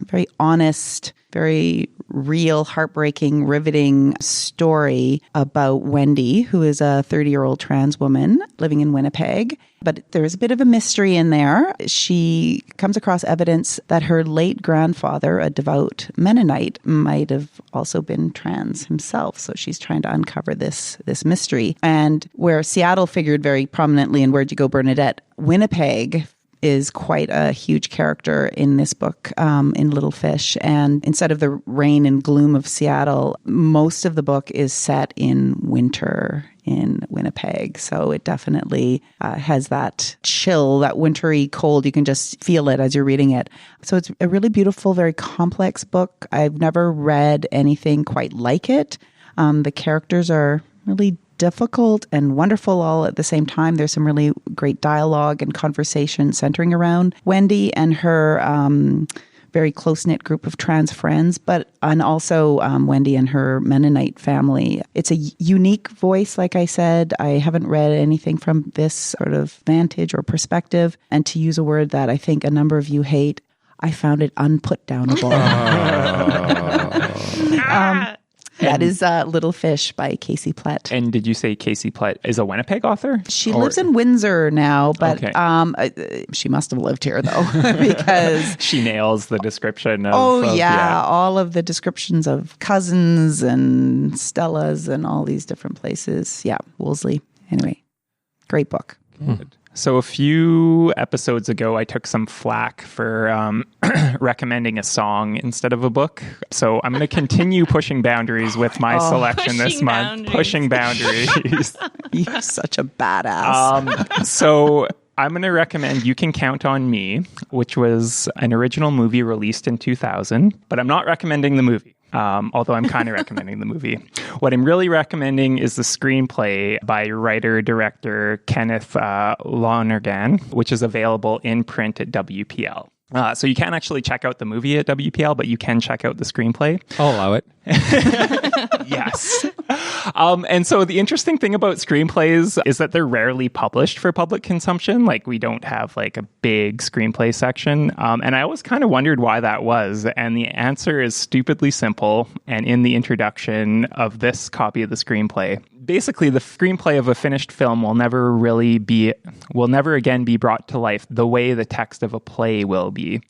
very honest, very real, heartbreaking, riveting story about Wendy, who is a 30-year-old trans woman living in Winnipeg. But there's a bit of a mystery in there. She comes across evidence that her late grandfather, a devout Mennonite, might have also been trans himself. So she's trying to uncover this mystery. And where Seattle figured very prominently in Where'd You Go, Bernadette, Winnipeg is quite a huge character in this book, in Little Fish. And instead of the rain and gloom of Seattle, most of the book is set in winter in Winnipeg. So it definitely has that chill, that wintry cold. You can just feel it as you're reading it. So it's a really beautiful, very complex book. I've never read anything quite like it. The characters are really difficult and wonderful all at the same time. There's some really great dialogue and conversation centering around Wendy and her very close-knit group of trans friends, and also Wendy and her Mennonite family. It's a unique voice, like I said. I haven't read anything from this sort of vantage or perspective. And to use a word that I think a number of you hate, I found it unputdownable. That is Little Fish by Casey Plett. And did you say Casey Plett is a Winnipeg author? She lives in Windsor now, but she must have lived here, though, because... She nails the description of... all of the descriptions of cousins and Stellas and all these different places. Yeah, Wolseley. Anyway, great book. Good. So a few episodes ago, I took some flack for recommending a song instead of a book. So I'm going to continue pushing boundaries with my selection this month. Pushing boundaries. You're such a badass. So I'm going to recommend You Can Count on Me, which was an original movie released in 2000. But I'm not recommending the movie. Although I'm kind of recommending the movie. What I'm really recommending is the screenplay by writer-director Kenneth Lonergan, which is available in print at WPL. So you can't actually check out the movie at WPL, but you can check out the screenplay. I'll allow it. Yes. And so the interesting thing about screenplays is that they're rarely published for public consumption. Like, we don't have like a big screenplay section. And I always kind of wondered why that was. And the answer is stupidly simple. And in the introduction of this copy of the screenplay, basically the screenplay of a finished film will never again be brought to life the way the text of a play will be.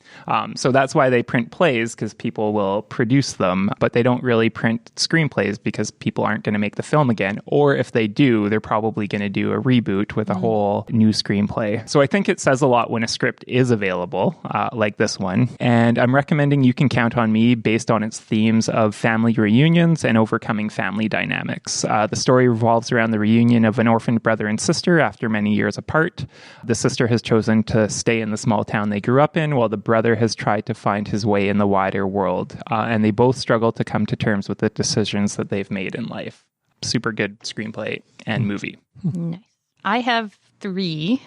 So that's why they print plays, because people will produce them, but they don't really print screenplays because people aren't going to make the film again. Or if they do, they're probably going to do a reboot with a whole new screenplay. So I think it says a lot when a script is available, like this one. And I'm recommending You Can Count on Me based on its themes of family reunions and overcoming family dynamics. The story revolves around the reunion of an orphaned brother and sister after many years apart. The sister has chosen to stay in the small town they grew up in, while the brother has tried to find his way in the wider world. And they both struggle to come to terms with the decisions that they've made in life. Super good screenplay and movie. Nice. I have 3.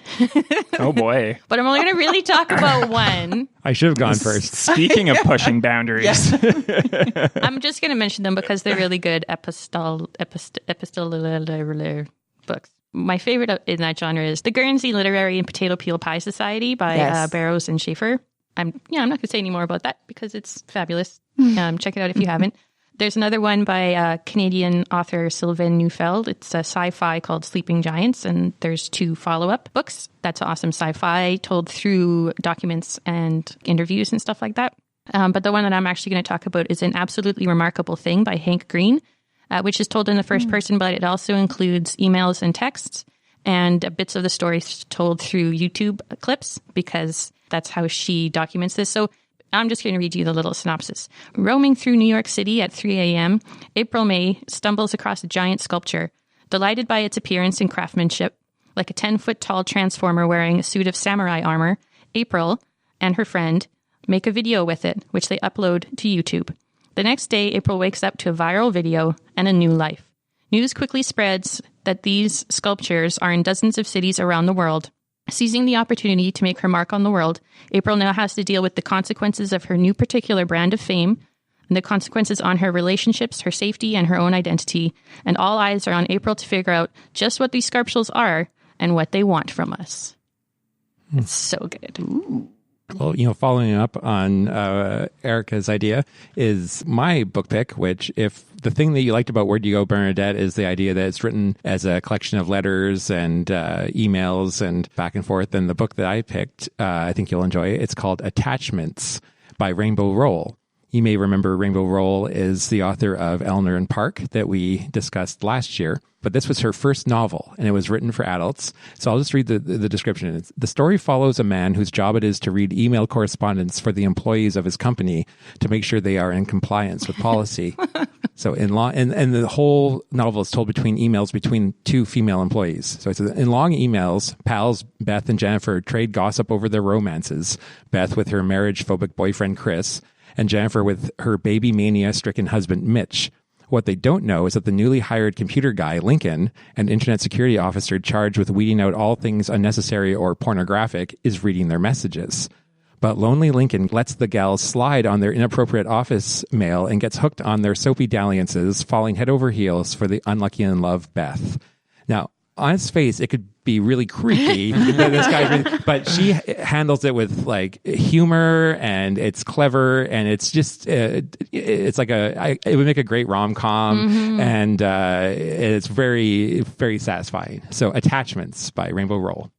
Oh boy. But I'm only going to really talk about one. I should have gone first. Speaking of pushing boundaries. I'm just going to mention them because they're really good epistolary books. My favorite in that genre is The Guernsey Literary and Potato Peel Pie Society by Barrows and Schaefer. I'm not going to say any more about that because it's fabulous. Check it out if you haven't. There's another one by Canadian author Sylvain Neufeld. It's a sci-fi called Sleeping Giants, and there's 2 follow-up books. That's awesome sci-fi told through documents and interviews and stuff like that. But the one that I'm actually going to talk about is An Absolutely Remarkable Thing by Hank Green, which is told in the first person, but it also includes emails and texts and bits of the story told through YouTube clips, because that's how she documents this. So I'm just going to read you the little synopsis. Roaming through New York City at 3 a.m., April May stumbles across a giant sculpture. Delighted by its appearance and craftsmanship, like a 10-foot-tall transformer wearing a suit of samurai armor, April and her friend make a video with it, which they upload to YouTube. The next day, April wakes up to a viral video and a new life. News quickly spreads that these sculptures are in dozens of cities around the world. Seizing the opportunity to make her mark on the world, April now has to deal with the consequences of her new particular brand of fame and the consequences on her relationships, her safety, and her own identity. And all eyes are on April to figure out just what these sculptures are and what they want from us. It's so good. Ooh. Well, following up on Erica's idea is my book pick, which if the thing that you liked about Where'd You Go, Bernadette is the idea that it's written as a collection of letters and emails and back and forth, then the book that I picked, I think you'll enjoy it. It's called Attachments by Rainbow Rowell. You may remember Rainbow Rowell is the author of Eleanor and Park that we discussed last year. But this was her first novel, and it was written for adults. So I'll just read the description. The story follows a man whose job it is to read email correspondence for the employees of his company to make sure they are in compliance with policy. So in law, and the whole novel is told between emails between two female employees. So it's in long emails, pals Beth and Jennifer trade gossip over their romances. Beth with her marriage-phobic boyfriend Chris, and Jennifer with her baby mania-stricken husband Mitch. What they don't know is that the newly hired computer guy, Lincoln, an internet security officer charged with weeding out all things unnecessary or pornographic, is reading their messages. But lonely Lincoln lets the gals slide on their inappropriate office mail and gets hooked on their soapy dalliances, falling head over heels for the unlucky in love Beth. Now, on its face, it could be really creepy that this guy, but she handles it with like humor, and it's clever, and it's just it's like it would make a great rom-com, and it's very, very satisfying. So Attachments by Rainbow Rowell.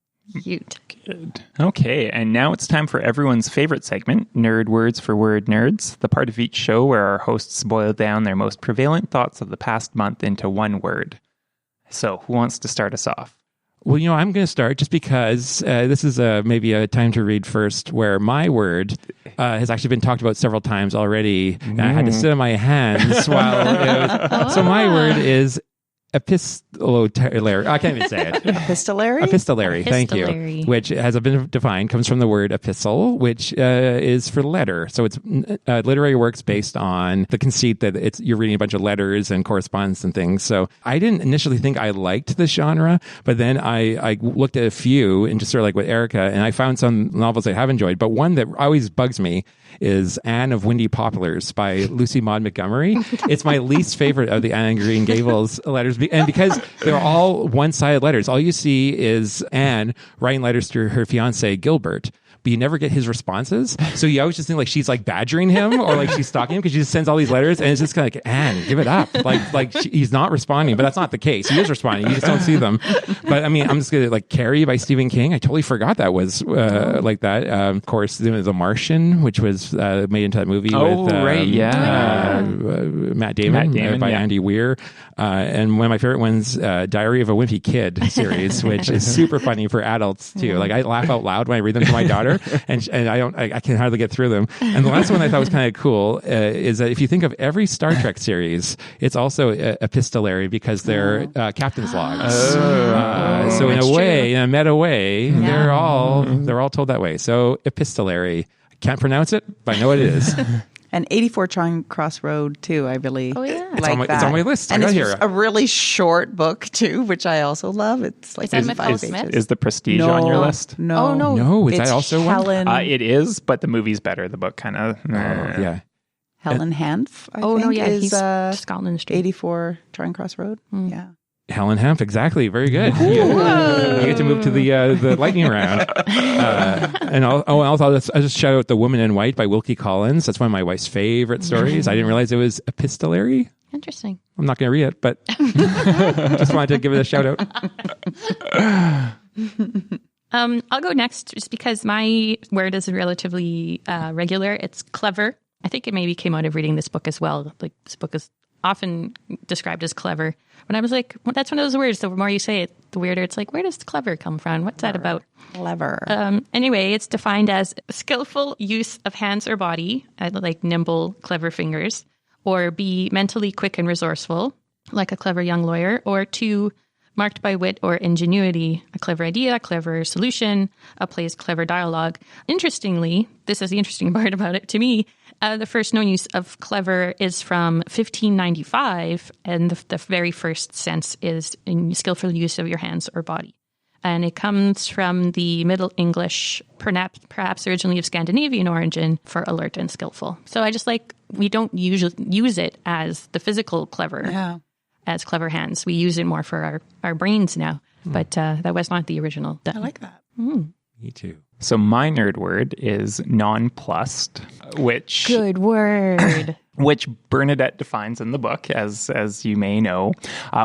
Cute. Good. Okay, and now it's time for everyone's favorite segment, Nerd Words for Word Nerds, the part of each show where our hosts boil down their most prevalent thoughts of the past month into one word. So, who wants to start us off? Well, I'm going to start just because this is maybe a time to read first, where my word has actually been talked about several times already, and I had to sit on my hands while So my word is epistolary. I can't even say it. Epistolary? Epistolary, thank you. Which has been defined, comes from the word epistle, which is for letter. So it's literary works based on the conceit that you're reading a bunch of letters and correspondence and things. So I didn't initially think I liked this genre, but then I looked at a few and just sort of like with Erica, and I found some novels I have enjoyed. But one that always bugs me is Anne of Windy Poplars by Lucy Maud Montgomery. It's my least favorite of the Anne and Green Gables letters. And because they're all one-sided letters, all you see is Anne writing letters to her fiancé, Gilbert, but you never get his responses. So you always just think like she's like badgering him or like she's stalking him because she just sends all these letters, and it's just kind of like, Anne, give it up. He's not responding, but that's not the case. He is responding. You just don't see them. But I mean, I'm just going to like Carrie by Stephen King. I totally forgot that was like that. Of course, The Martian, which was made into that movie with Matt Damon by Andy Weir. And one of my favorite ones, Diary of a Wimpy Kid series, which is super funny for adults too. Like I laugh out loud when I read them to my daughter, and I can hardly get through them. And the last one I thought was kind of cool is that if you think of every Star Trek series, it's also epistolary because they're captain's logs. So in a meta way, they're all told that way. So epistolary. I can't pronounce it, but I know what it is. And 84 Charing Cross Road, too, I really like that. It's on my list. And it's a really short book, too, which I also love. It's like 5 pages. Is The Prestige on your list? No. Oh, no. No, is that also Helen, one? It is, but the movie's better. The book kind of... yeah. Helen Hanff, I think, he's is Scotland Street. 84 Charing Cross Road. Yeah. Helen Hanff, exactly. Very good. You get to move to the lightning round. And I'll just shout out The Woman in White by Wilkie Collins. That's one of my wife's favorite stories. I didn't realize it was epistolary. Interesting. I'm not going to read it, but just wanted to give it a shout out. I'll go next just because my word is relatively regular. It's clever. I think it maybe came out of reading this book as well. Like this book is often described as clever. But I was like, well, that's one of those words. The more you say it, the weirder it's like, where does clever come from? What's that about? Clever. Anyway, it's defined as skillful use of hands or body, like nimble, clever fingers, or be mentally quick and resourceful, like a clever young lawyer, or to marked by wit or ingenuity, a clever idea, a clever solution, a play's clever dialogue. Interestingly, this is the interesting part about it to me, the first known use of clever is from 1595, and the very first sense is in skillful use of your hands or body. And it comes from the Middle English, perhaps originally of Scandinavian origin, for alert and skillful. So I just we don't usually use it as the physical clever, as clever hands. We use it more for our brains now. But that was not the original. I like that. Me too. So my nerd word is nonplussed, which... Good word. Which Bernadette defines in the book, as you may know,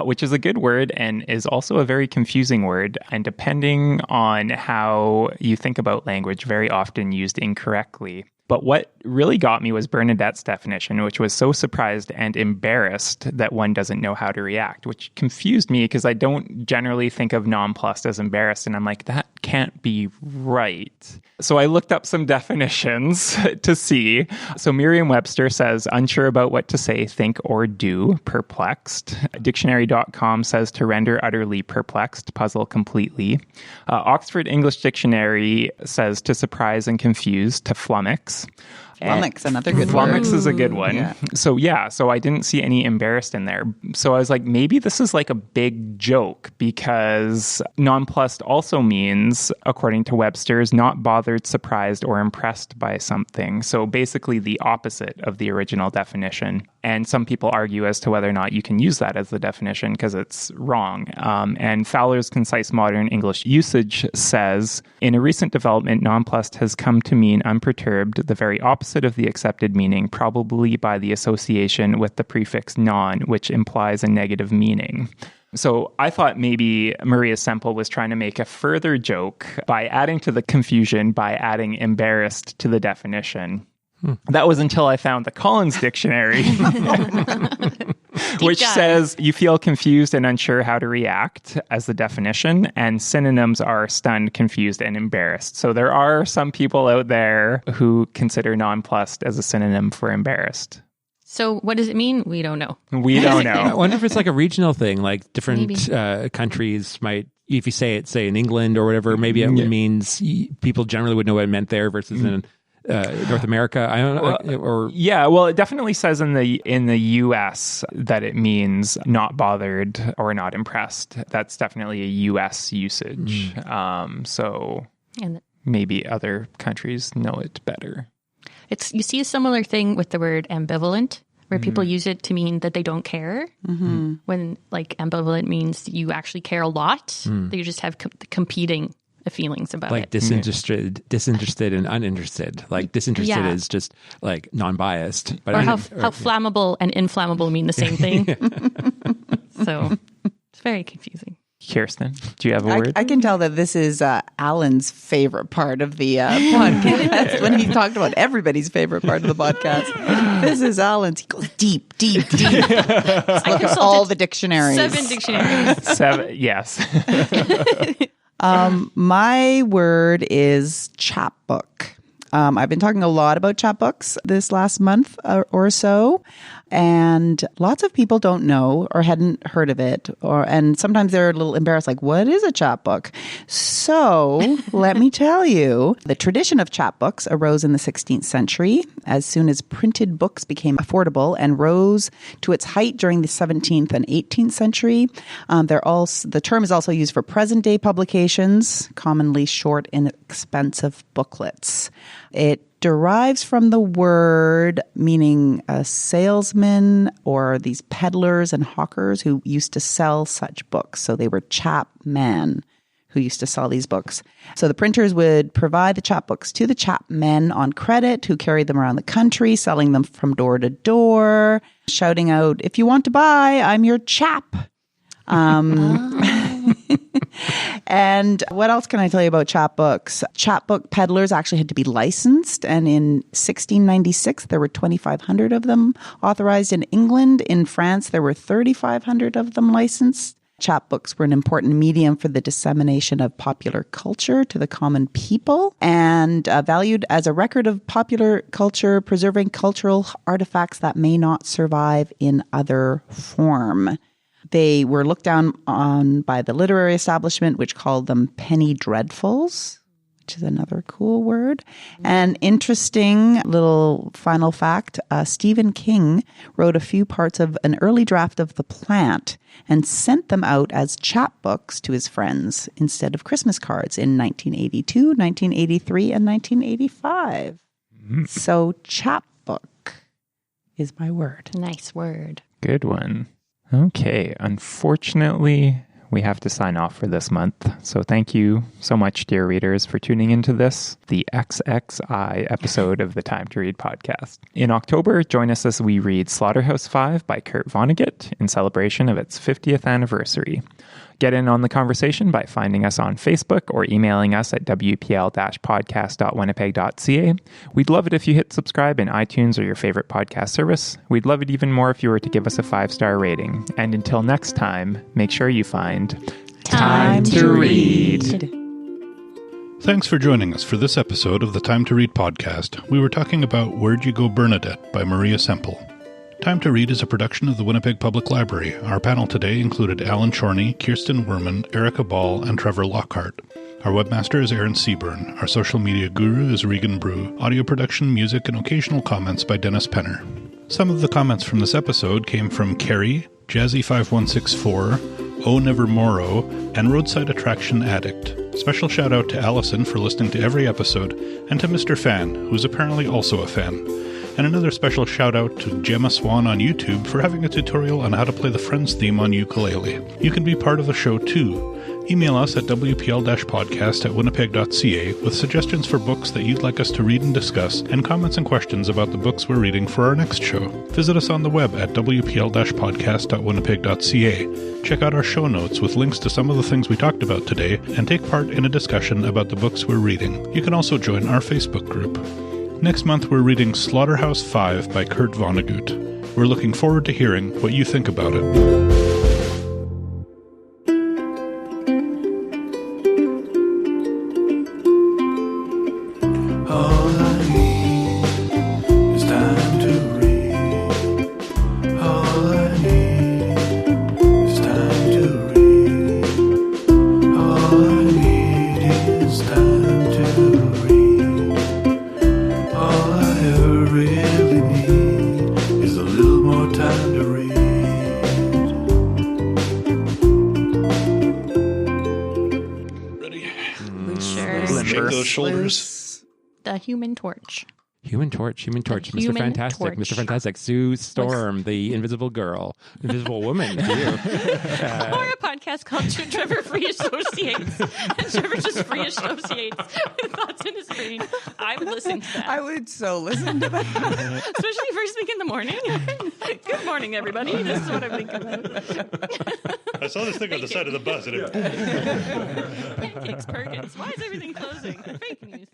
which is a good word and is also a very confusing word. And depending on how you think about language, very often used incorrectly. But what really got me was Bernadette's definition, which was so surprised and embarrassed that one doesn't know how to react, which confused me because I don't generally think of nonplussed as embarrassed. And I'm like, that can't be right. So I looked up some definitions to see. So Merriam-Webster says, unsure about what to say, think, or do, perplexed. Dictionary.com says to render utterly perplexed, puzzle completely. Oxford English Dictionary says to surprise and confuse, to flummox. Flummox, another good word. Flummox is a good one. Yeah. So I didn't see any embarrassed in there. So I was like, maybe this is like a big joke because nonplussed also means, according to Webster's, not bothered, surprised, or impressed by something. So basically the opposite of the original definition. And some people argue as to whether or not you can use that as the definition because it's wrong. And Fowler's Concise Modern English Usage says, in a recent development, nonplussed has come to mean unperturbed, the very opposite of the accepted meaning, probably by the association with the prefix non, which implies a negative meaning. So I thought maybe Maria Semple was trying to make a further joke by adding to the confusion by adding embarrassed to the definition. That was until I found the Collins Dictionary, which says you feel confused and unsure how to react as the definition, and synonyms are stunned, confused, and embarrassed. So there are some people out there who consider nonplussed as a synonym for embarrassed. So what does it mean? We don't know. We don't know. I wonder if it's like a regional thing, like different countries might, if you say it, say in England or whatever, maybe it means people generally would know what it meant there versus in North America. I don't know. Well, it definitely says in the U.S. that it means not bothered or not impressed. That's definitely a U.S. usage. So maybe other countries know it better. You see a similar thing with the word ambivalent, where people use it to mean that they don't care. When ambivalent means you actually care a lot. You just have competing feelings about it. Disinterested and uninterested. Like disinterested is just like non-biased. But how flammable and inflammable mean the same thing. So it's very confusing. Kirsten, do you have a word? I can tell that this is Alan's favorite part of the podcast. When he talked about everybody's favorite part of the podcast. This is Alan's. He goes deep. Look at all the dictionaries. 7 dictionaries. 7, yes. My word is chapbook. I've been talking a lot about chapbooks this last month or so, and lots of people don't know or hadn't heard of it, and sometimes they're a little embarrassed, like, what is a chapbook? So let me tell you, the tradition of chapbooks arose in the 16th century as soon as printed books became affordable and rose to its height during the 17th and 18th century. The term is also used for present-day publications, commonly short, inexpensive booklets. It derives from the word meaning a salesman or these peddlers and hawkers who used to sell such books. So they were chapmen who used to sell these books. So the printers would provide the chapbooks to the chapmen on credit who carried them around the country, selling them from door to door, shouting out, if you want to buy, I'm your chap. And what else can I tell you about chapbooks? Chapbook peddlers actually had to be licensed. And in 1696, there were 2,500 of them authorized in England. In France, there were 3,500 of them licensed. Chapbooks were an important medium for the dissemination of popular culture to the common people and valued as a record of popular culture, preserving cultural artifacts that may not survive in other form. They were looked down on by the literary establishment, which called them penny dreadfuls, which is another cool word. And interesting little final fact, Stephen King wrote a few parts of an early draft of The Plant and sent them out as chapbooks to his friends instead of Christmas cards in 1982, 1983, and 1985. So chapbook is my word. Nice word. Good one. Okay. Unfortunately, we have to sign off for this month. So thank you so much, dear readers, for tuning into this, the XXI episode of the Time to Read podcast. In October, join us as we read Slaughterhouse-Five by Kurt Vonnegut in celebration of its 50th anniversary. Get in on the conversation by finding us on Facebook or emailing us at wpl-podcast.winnipeg.ca. We'd love it if you hit subscribe in iTunes or your favorite podcast service. We'd love it even more if you were to give us a 5-star rating. And until next time, make sure you find Time to Read. Thanks for joining us for this episode of the Time to Read podcast. We were talking about Where'd You Go, Bernadette by Maria Semple. Time to Read is a production of the Winnipeg Public Library. Our panel today included Alan Chorney, Kirsten Werman, Erica Ball, and Trevor Lockhart. Our webmaster is Aaron Seaburn. Our social media guru is Regan Brew. Audio production, music, and occasional comments by Dennis Penner. Some of the comments from this episode came from Carrie, Jazzy5164, O Never Moro, and Roadside Attraction Addict. Special shout out to Allison for listening to every episode, and to Mr. Fan, who's apparently also a fan. And another special shout out to Gemma Swan on YouTube for having a tutorial on how to play the Friends theme on ukulele. You can be part of the show too. Email us at wpl-podcast@winnipeg.ca with suggestions for books that you'd like us to read and discuss, and comments and questions about the books we're reading for our next show. Visit us on the web at wpl-podcast.winnipeg.ca. Check out our show notes with links to some of the things we talked about today, and take part in a discussion about the books we're reading. You can also join our Facebook group. Next month, we're reading Slaughterhouse-Five by Kurt Vonnegut. We're looking forward to hearing what you think about it. All I need is time to read. All I need is time to read. All I need is time to read. All I ever really need is a little more time to read. Ready? Sure. Shake those shoulders. The Human Torch. Human Torch, Mr. Human Fantastic, Torch. Mr. Fantastic, Sue Storm, the Invisible Girl, Invisible Woman, to you. Or a podcast called Trevor Free Associates. And Trevor just free associates with thoughts in his brain. I would listen to that. I would so listen to that. Especially first thing in the morning. Good morning, everybody. This is what I'm thinking about. I saw this thing on the side of the bus. And it... Pancakes, Perkins. Why is everything closing? Fake news.